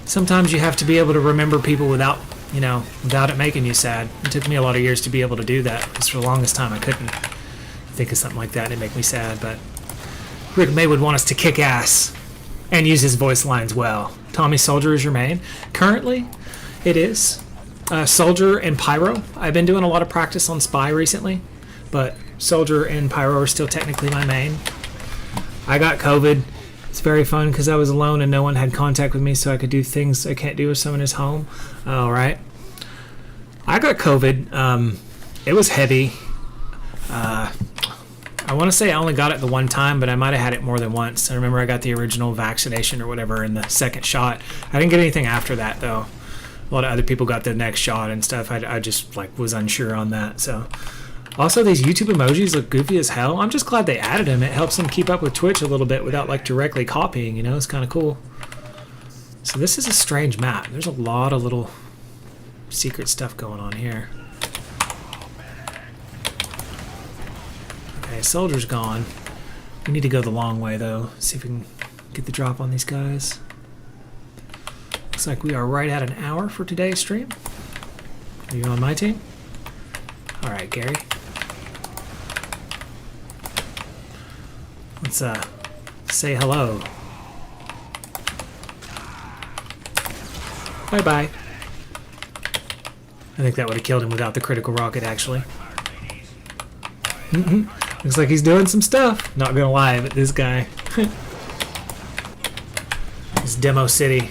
Sometimes you have to be able to remember people without it making you sad. It took me a lot of years to be able to do that, because for the longest time I couldn't think of something like that and it'd make me sad. But Rick May would want us to kick ass and use his voice lines well. Tommy, Soldier is your main. Currently, it is. Soldier and Pyro. I've been doing a lot of practice on Spy recently, but Soldier and Pyro are still technically my main. I got COVID. It's very fun because I was alone and no one had contact with me, so I could do things I can't do if someone is home. All right. I got COVID. It was heavy. I want to say I only got it the one time, but I might have had it more than once. I remember I got the original vaccination or whatever in the second shot. I didn't get anything after that, though. A lot of other people got the next shot and stuff. I just was unsure on that. So, also these YouTube emojis look goofy as hell. I'm just glad they added them. It helps them keep up with Twitch a little bit without directly copying. It's kind of cool. So this is a strange map. There's a lot of little secret stuff going on here. Okay, Soldier's gone. We need to go the long way, though. See if we can get the drop on these guys. Looks like we are right at an hour for today's stream. Are you on my team? All right, Gary. Let's say hello. Bye-bye. I think that would have killed him without the critical rocket, actually. Looks like he's doing some stuff. Not gonna lie, but this guy. This Demo City.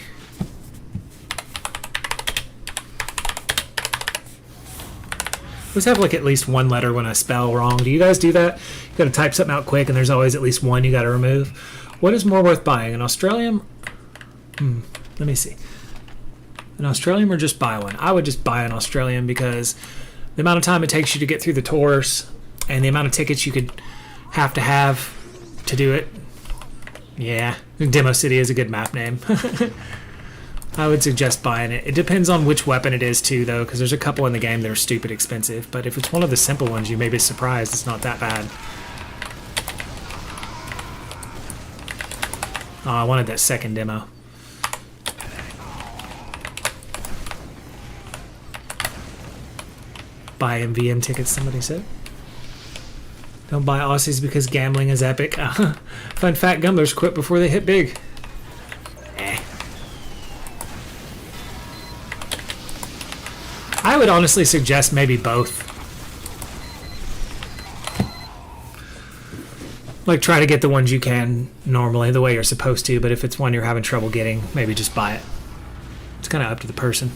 I always have like at least one letter when I spell wrong. Do you guys do that? You gotta type something out quick and there's always at least one you gotta remove. What is more worth buying? An Australian? Let me see. An Australian or just buy one? I would just buy an Australian because the amount of time it takes you to get through the tours and the amount of tickets you could have to do it. Yeah, Demo City is a good map name. I would suggest buying it. It depends on which weapon it is too, though, because there's a couple in the game that are stupid expensive. But if it's one of the simple ones, you may be surprised it's not that bad. Oh, I wanted that second demo. Buy MVM tickets, somebody said. Don't buy Aussies because gambling is epic. Fun fact, gamblers quit before they hit big. I would honestly suggest maybe both. Like, try to get the ones you can normally, the way you're supposed to, but if it's one you're having trouble getting, maybe just buy it. It's kind of up to the person.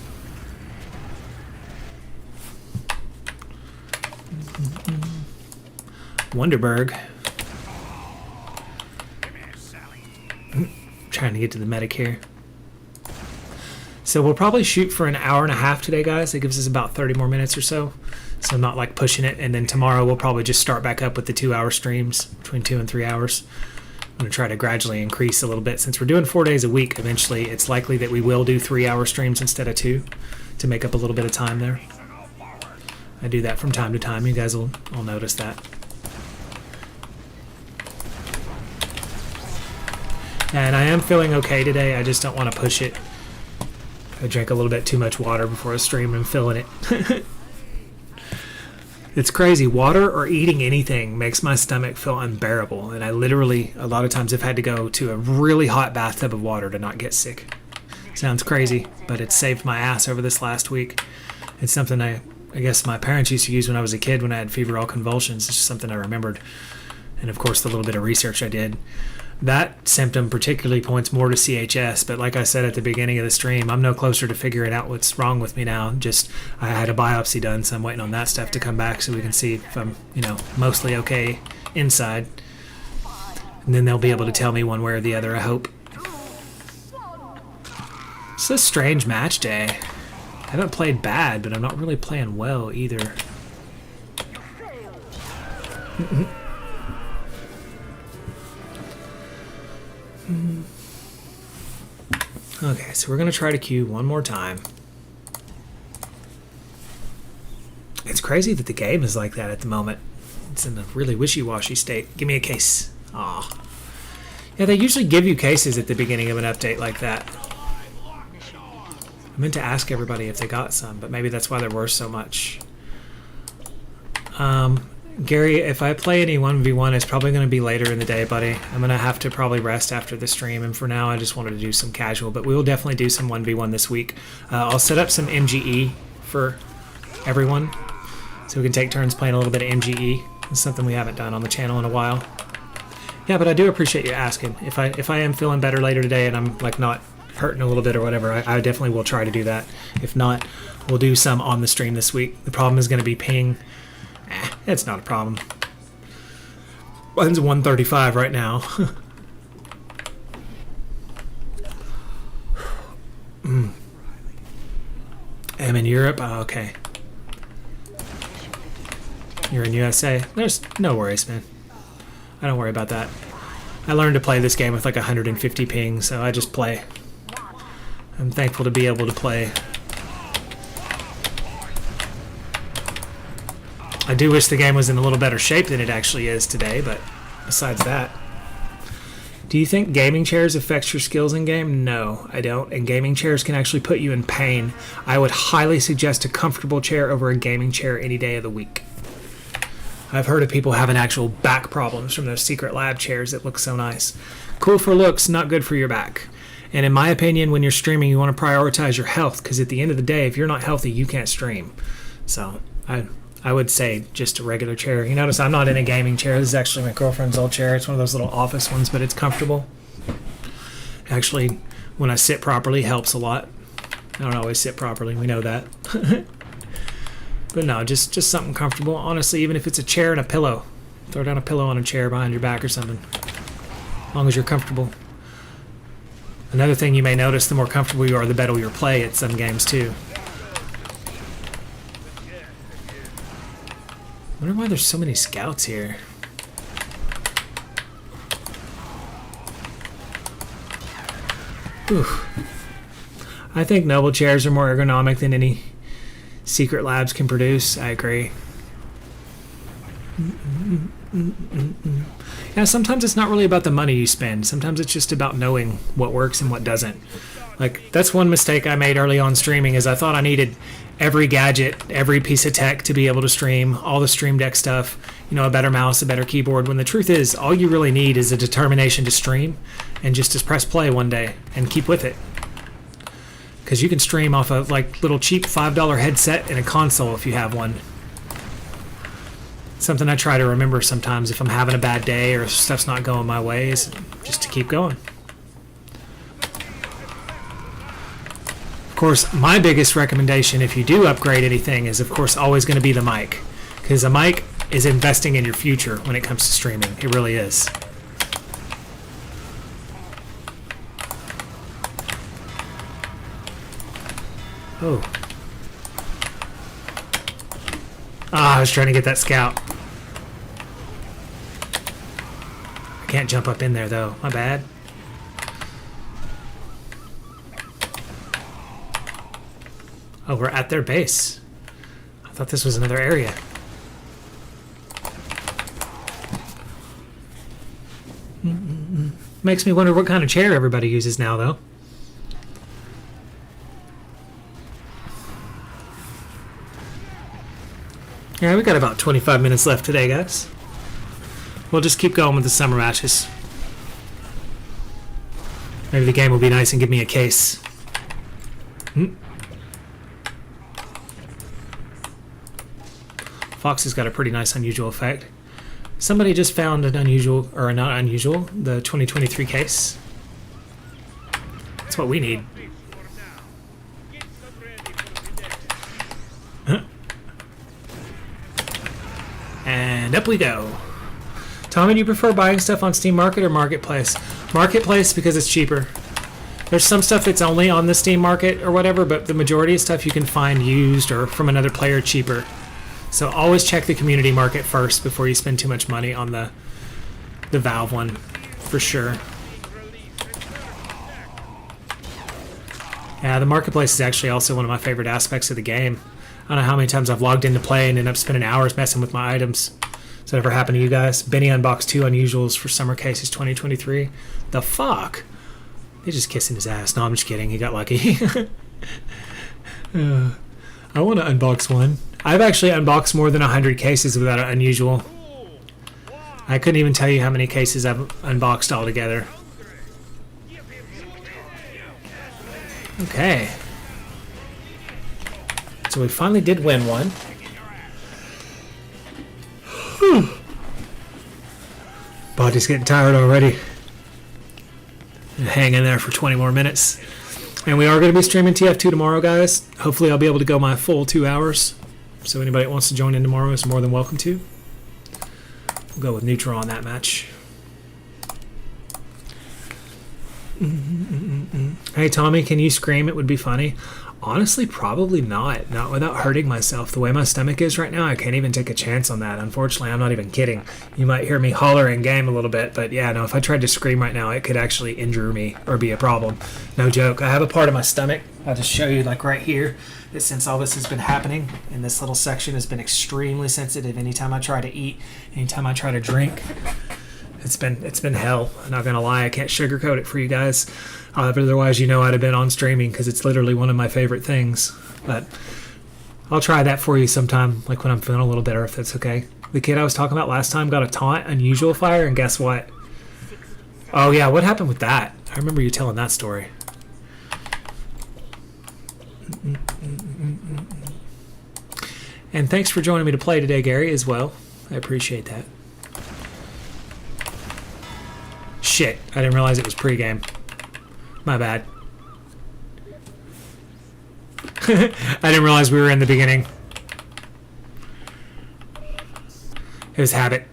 Wonderberg. Trying to get to the medic here. So we'll probably shoot for an hour and a half today, guys. That gives us about 30 more minutes or so. So I'm not like pushing it. And then tomorrow we'll probably just start back up with the 2-hour streams, between 2 and 3 hours. I'm going to try to gradually increase a little bit. Since we're doing 4 days a week, eventually it's likely that we will do 3-hour streams instead of 2 to make up a little bit of time there. I do that from time to time. You guys will notice that. And I am feeling okay today. I just don't want to push it. I drank a little bit too much water before a stream and feeling it. It's crazy. Water or eating anything makes my stomach feel unbearable. And I literally, a lot of times, have had to go to a really hot bathtub of water to not get sick. Sounds crazy, but it saved my ass over this last week. It's something I guess my parents used to use when I was a kid when I had febrile convulsions. It's just something I remembered. And of course, the little bit of research I did. That symptom particularly points more to CHS, but like I said at the beginning of the stream, I'm no closer to figuring out what's wrong with me now. Just, I had a biopsy done, so I'm waiting on that stuff to come back so we can see if I'm, mostly okay inside. And then they'll be able to tell me one way or the other, I hope. It's a strange match day. I haven't played bad, but I'm not really playing well either. Okay, so we're going to try to queue one more time. It's crazy that the game is like that at the moment. It's in a really wishy-washy state. Give me a case. Aw. Yeah, they usually give you cases at the beginning of an update like that. I meant to ask everybody if they got some, but maybe that's why there were so much. Gary, if I play any 1v1, it's probably going to be later in the day, buddy. I'm going to have to probably rest after the stream, and for now I just wanted to do some casual, but we will definitely do some 1v1 this week. I'll set up some MGE for everyone, so we can take turns playing a little bit of MGE. It's something we haven't done on the channel in a while. Yeah, but I do appreciate you asking. If I am feeling better later today and I'm like not hurting a little bit or whatever, I definitely will try to do that. If not, we'll do some on the stream this week. The problem is going to be ping. It's not a problem. Mine's 135 right now. I'm in Europe? Oh, okay. You're in USA? There's no worries, man. I don't worry about that. I learned to play this game with like 150 ping, so I just play. I'm thankful to be able to play. I do wish the game was in a little better shape than it actually is today, but besides that, Do you think gaming chairs affects your skills in game? No, I don't. And gaming chairs can actually put you in pain. I would highly suggest a comfortable chair over a gaming chair any day of the week. I've heard of people having actual back problems from those secret lab chairs that look so nice. Cool for looks, not good for your back. And in my opinion, when you're streaming, you want to prioritize your health, because at the end of the day, if you're not healthy, you can't stream. So I would say just a regular chair. You notice I'm not in a gaming chair. This is actually my girlfriend's old chair. It's one of those little office ones, but it's comfortable. Actually, when I sit properly, helps a lot. I don't always sit properly. We know that. But no, just something comfortable. Honestly, even if it's a chair and a pillow. Throw down a pillow on a chair behind your back or something. As long as you're comfortable. Another thing you may notice, the more comfortable you are, the better your play at some games too. I wonder why there's so many scouts here. Oof. I think noble chairs are more ergonomic than any secret labs can produce. I agree. Yeah, sometimes it's not really about the money you spend. Sometimes it's just about knowing what works and what doesn't. Like, that's one mistake I made early on streaming, is I thought I needed every gadget, every piece of tech to be able to stream, all the Stream Deck stuff, you know, a better mouse, a better keyboard, when the truth is, all you really need is a determination to stream and just to press play one day and keep with it. Because you can stream off a like little cheap $5 headset and a console if you have one. Something I try to remember sometimes if I'm having a bad day or stuff's not going my way, is just to keep going. Of course, my biggest recommendation if you do upgrade anything is, of course, always going to be the mic. Because a mic is investing in your future when it comes to streaming. It really is. Oh. Ah, I was trying to get that scout. I can't jump up in there, though. My bad. Oh, we're at their base. I thought this was another area. Makes me wonder what kind of chair everybody uses now, though. Yeah, we got about 25 minutes left today, guys. We'll just keep going with the summer matches. Maybe the game will be nice and give me a case. Fox has got a pretty nice unusual effect. Somebody just found an unusual, or not unusual, the 2023 case. That's what we need. And up we go. Tommy, do you prefer buying stuff on Steam Market or Marketplace? Marketplace, because it's cheaper. There's some stuff that's only on the Steam Market or whatever, but the majority of stuff you can find used or from another player cheaper. So always check the community market first before you spend too much money on the Valve one, for sure. Yeah, the marketplace is actually also one of my favorite aspects of the game. I don't know how many times I've logged in to play and end up spending hours messing with my items. Has that ever happened to you guys? Benny unboxed 2 unusuals for Summer Cases 2023. The fuck? They're just kissing his ass. No, I'm just kidding. He got lucky. I want to unbox one. I've actually unboxed more than 100 cases without an unusual. I couldn't even tell you how many cases I've unboxed altogether. Okay. So we finally did win one. Body's getting tired already. Hang in there for 20 more minutes. And we are going to be streaming TF2 tomorrow, guys. Hopefully I'll be able to go my full 2 hours. So anybody that wants to join in tomorrow is more than welcome to. We'll go with neutral on that match. Hey Tommy, can you scream? It would be funny. Honestly, probably not. Not without hurting myself. The way my stomach is right now, I can't even take a chance on that. Unfortunately, I'm not even kidding. You might hear me holler in game a little bit, but yeah, no, if I tried to scream right now, it could actually injure me or be a problem. No joke. I have a part of my stomach, I'll just show you, like right here, that since all this has been happening, and this little section has been extremely sensitive anytime I try to eat, anytime I try to drink. It's been hell. I'm not gonna lie. I can't sugarcoat it for you guys. But otherwise, you know, I'd have been on streaming because it's literally one of my favorite things. But I'll try that for you sometime, like when I'm feeling a little better, if that's okay. The kid I was talking about last time got a taunt unusual fire, and guess what? Oh yeah, what happened with that? I remember you telling that story. And thanks for joining me to play today, Gary, as well. I appreciate that. Shit, I didn't realize it was pregame. My bad. I didn't realize we were in the beginning. It was habit.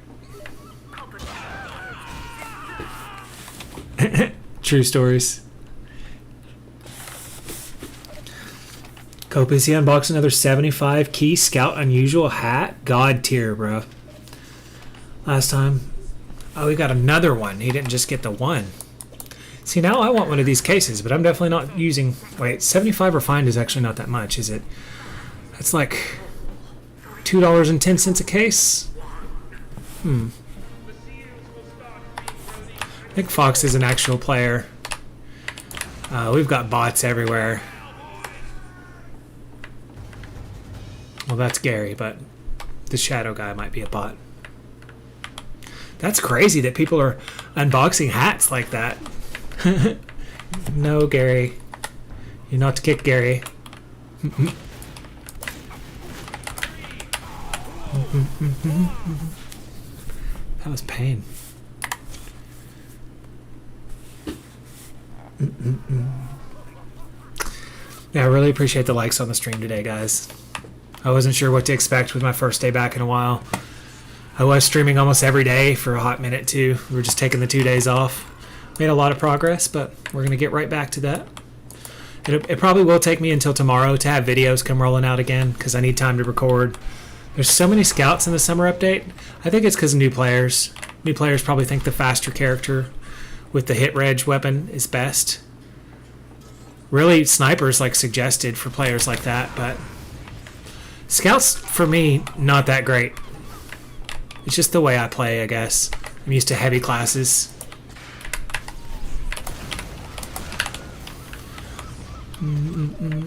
True stories. Cope, is he unboxed another 75 key scout unusual hat? God tier, bro. Last time. Oh, we got another one. He didn't just get the one. See, now I want one of these cases, but I'm definitely not using... Wait, 75 refined is actually not that much, is it? That's like $2.10 a case? I think Fox is an actual player. We've got bots everywhere. Well, that's Gary, but the shadow guy might be a bot. That's crazy that people are unboxing hats like that. No, Gary. You're not to kick Gary. That was pain. Yeah, I really appreciate the likes on the stream today, guys. I wasn't sure what to expect with my first day back in a while. I was streaming almost every day for a hot minute too. We were just taking the 2 days off. Made a lot of progress, but we're going to get right back to that. It probably will take me until tomorrow to have videos come rolling out again because I need time to record. There's so many scouts in the summer update. I think it's because of new players. New players probably think the faster character with the hit reg weapon is best. Really, snipers like suggested for players like that, but scouts for me not that great. It's just the way I play, I guess. I'm used to heavy classes. I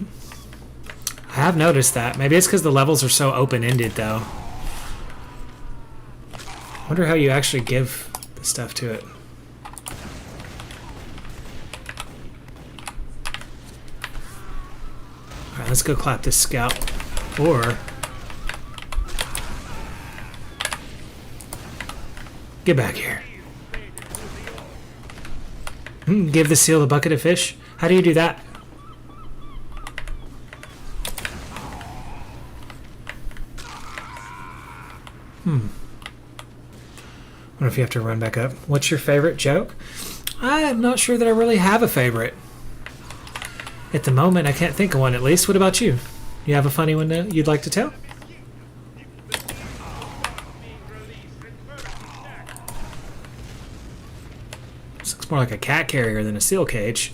have noticed that. Maybe it's because the levels are so open-ended, though. I wonder how you actually give the stuff to it. Alright, let's go clap this scout. Or... get back here. Give the seal a bucket of fish? How do you do that? Wonder if you have to run back up. What's your favorite joke? I'm not sure that I really have a favorite. At the moment, I can't think of one at least. What about you? You have a funny one you'd like to tell? This looks more like a cat carrier than a seal cage.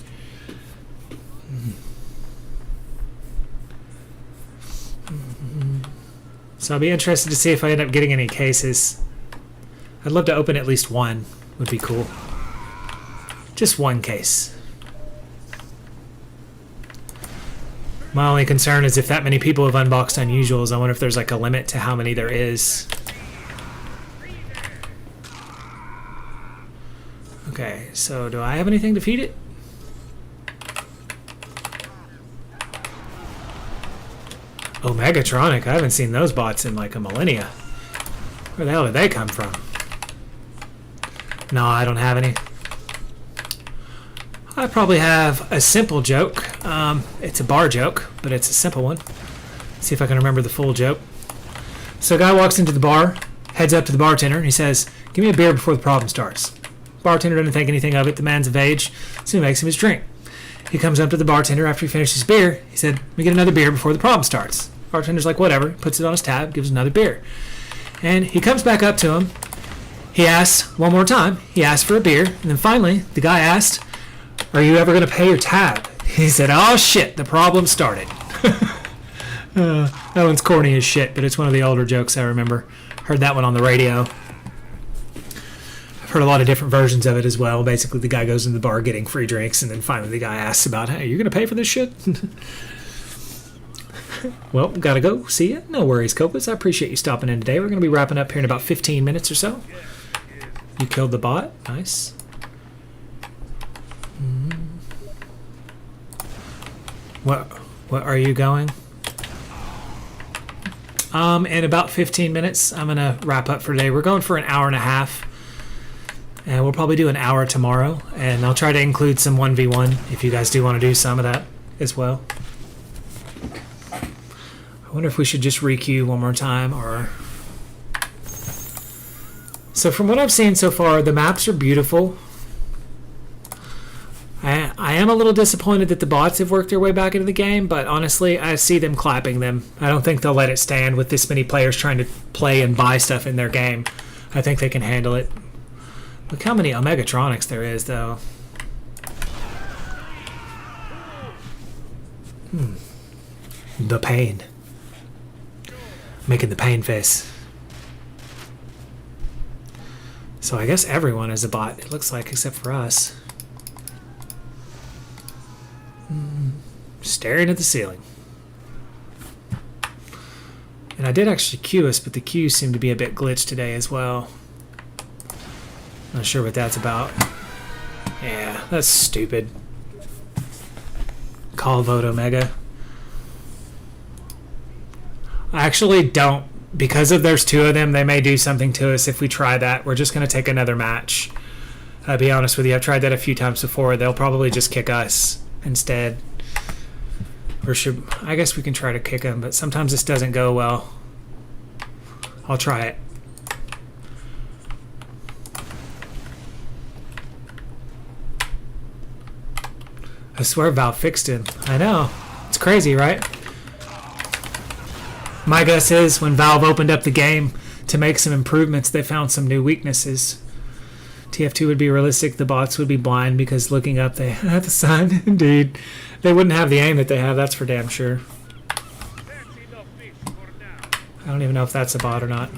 So I'll be interested to see if I end up getting any cases. I'd love to open at least one. Would be cool. Just one case. My only concern is if that many people have unboxed unusuals, I wonder if there's like a limit to how many there is. Okay, so do I have anything to feed it? Oh, Megatronic. I haven't seen those bots in like a millennia. Where the hell did they come from? No, I don't have any. I probably have a simple joke. It's a bar joke, but it's a simple one. See if I can remember the full joke. So a guy walks into the bar, heads up to the bartender, and he says, "Give me a beer before the problem starts." Bartender doesn't think anything of it. The man's of age, so he makes him his drink. He comes up to the bartender after he finishes his beer. He said, "Let me get another beer before the problem starts." Bartender's like, "Whatever." Puts it on his tab, gives another beer. And he comes back up to him. He asks one more time. He asks for a beer. And then finally, the guy asked, "Are you ever going to pay your tab?" He said, "Oh shit, the problem started." That one's corny as shit, but it's one of the older jokes I remember. Heard that one on the radio. I I've heard a lot of different versions of it as well. Basically, the guy goes in the bar getting free drinks, and then finally the guy asks about, hey, you're going to pay for this shit? Well, gotta go. See ya. No worries, Copus. I appreciate you stopping in today. We're going to be wrapping up here in about 15 minutes or so. You killed the bot. Nice. What are you going? In about 15 minutes, I'm going to wrap up for today. We're going for an hour and a half. And we'll probably do an hour tomorrow. And I'll try to include some 1v1 if you guys do want to do some of that as well. I wonder if we should just re-queue one more time, or... So from what I've seen so far, the maps are beautiful. I am a little disappointed that the bots have worked their way back into the game, but honestly, I see them clapping them. I don't think they'll let it stand with this many players trying to play and buy stuff in their game. I think they can handle it. Look how many Omegatronics there is, though. The pain. Making the pain face. So I guess everyone is a bot, it looks like, except for us. Staring at the ceiling. And I did actually queue us, but the queues seem to be a bit glitched today as well. Not sure what that's about. Yeah, that's stupid. Call vote Omega. I actually don't. Because of there's two of them, they may do something to us if we try that. We're just going to take another match. I'll be honest with you, I've tried that a few times before. They'll probably just kick us instead. Or should... I guess we can try to kick them, but sometimes this doesn't go well. I'll try it. I swear Valve fixed him. I know. It's crazy, right? My guess is when Valve opened up the game to make some improvements, they found some new weaknesses. TF2 would be realistic. The bots would be blind because looking up they have the sun. Indeed. They wouldn't have the aim that they have, that's for damn sure. I don't even know if that's a bot or not.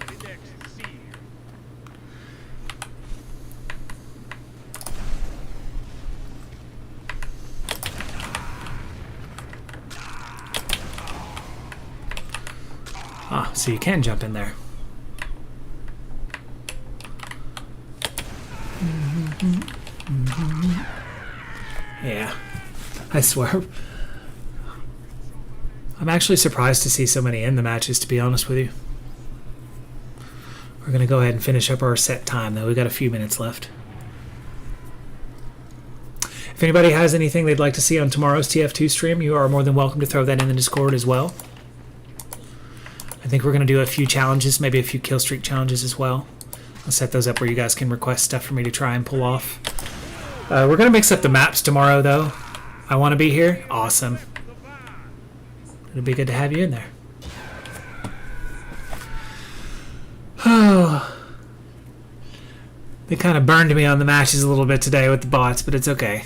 Ah, so you can jump in there. Yeah, I swear. I'm actually surprised to see so many in the matches, to be honest with you. We're going to go ahead and finish up our set time, though. We've got a few minutes left. If anybody has anything they'd like to see on tomorrow's TF2 stream, you are more than welcome to throw that in the Discord as well. I think we're going to do a few challenges, maybe a few kill streak challenges as well. I'll set those up where you guys can request stuff for me to try and pull off. We're going to mix up the maps tomorrow, though. I want to be here. Awesome. It'll be good to have you in there. Oh. They kind of burned me on the matches a little bit today with the bots, but it's okay.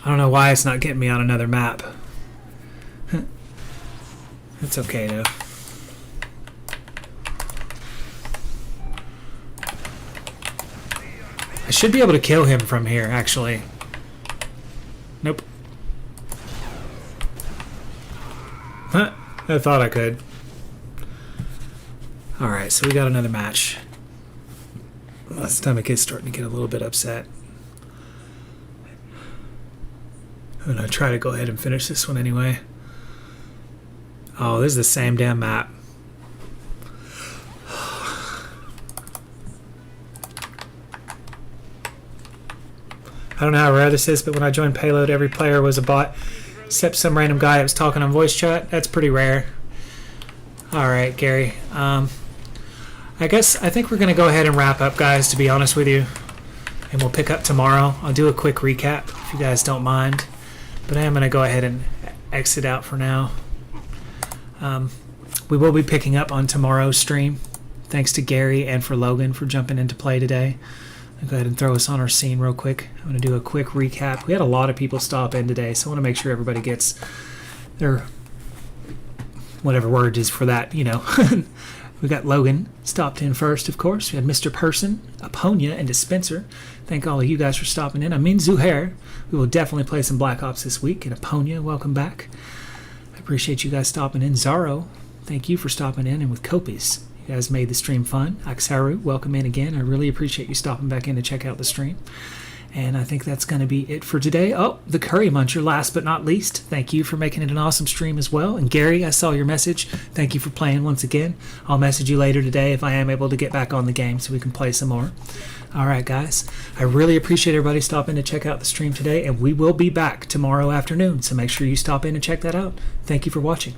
I don't know why it's not getting me on another map. That's okay, though. I should be able to kill him from here, actually. Nope. Huh, I thought I could. Alright, so we got another match. My stomach is starting to get a little bit upset. I'm going to try to go ahead and finish this one anyway. Oh, this is the same damn map. I don't know how rare this is, but when I joined Payload, every player was a bot, except some random guy that was talking on voice chat. That's pretty rare. Alright, Gary. I think we're going to go ahead and wrap up, guys, to be honest with you. And we'll pick up tomorrow. I'll do a quick recap, if you guys don't mind. But I am going to go ahead and exit out for now. We will be picking up on tomorrow's stream. Thanks to Gary and for Logan for jumping into play today. I'll go ahead and throw us on our scene real quick. I'm going to do a quick recap. We had a lot of people stop in today, so I want to make sure everybody gets their whatever word is for that, you know. We got Logan stopped in first, of course. We had Mr. Person, Aponia, and Dispenser. Thank all of you guys for stopping in. I mean Zuhair. We will definitely play some Black Ops this week. And Aponia, welcome back. I appreciate you guys stopping in. Zaro, thank you for stopping in. And with Copies, you guys made the stream fun. Aksaru, welcome in again. I really appreciate you stopping back in to check out the stream. And I think that's going to be it for today. Oh, the Curry Muncher, last but not least. Thank you for making it an awesome stream as well. And Gary, I saw your message. Thank you for playing once again. I'll message you later today if I am able to get back on the game so we can play some more. All right, guys. I really appreciate everybody stopping to check out the stream today. And we will be back tomorrow afternoon. So make sure you stop in and check that out. Thank you for watching.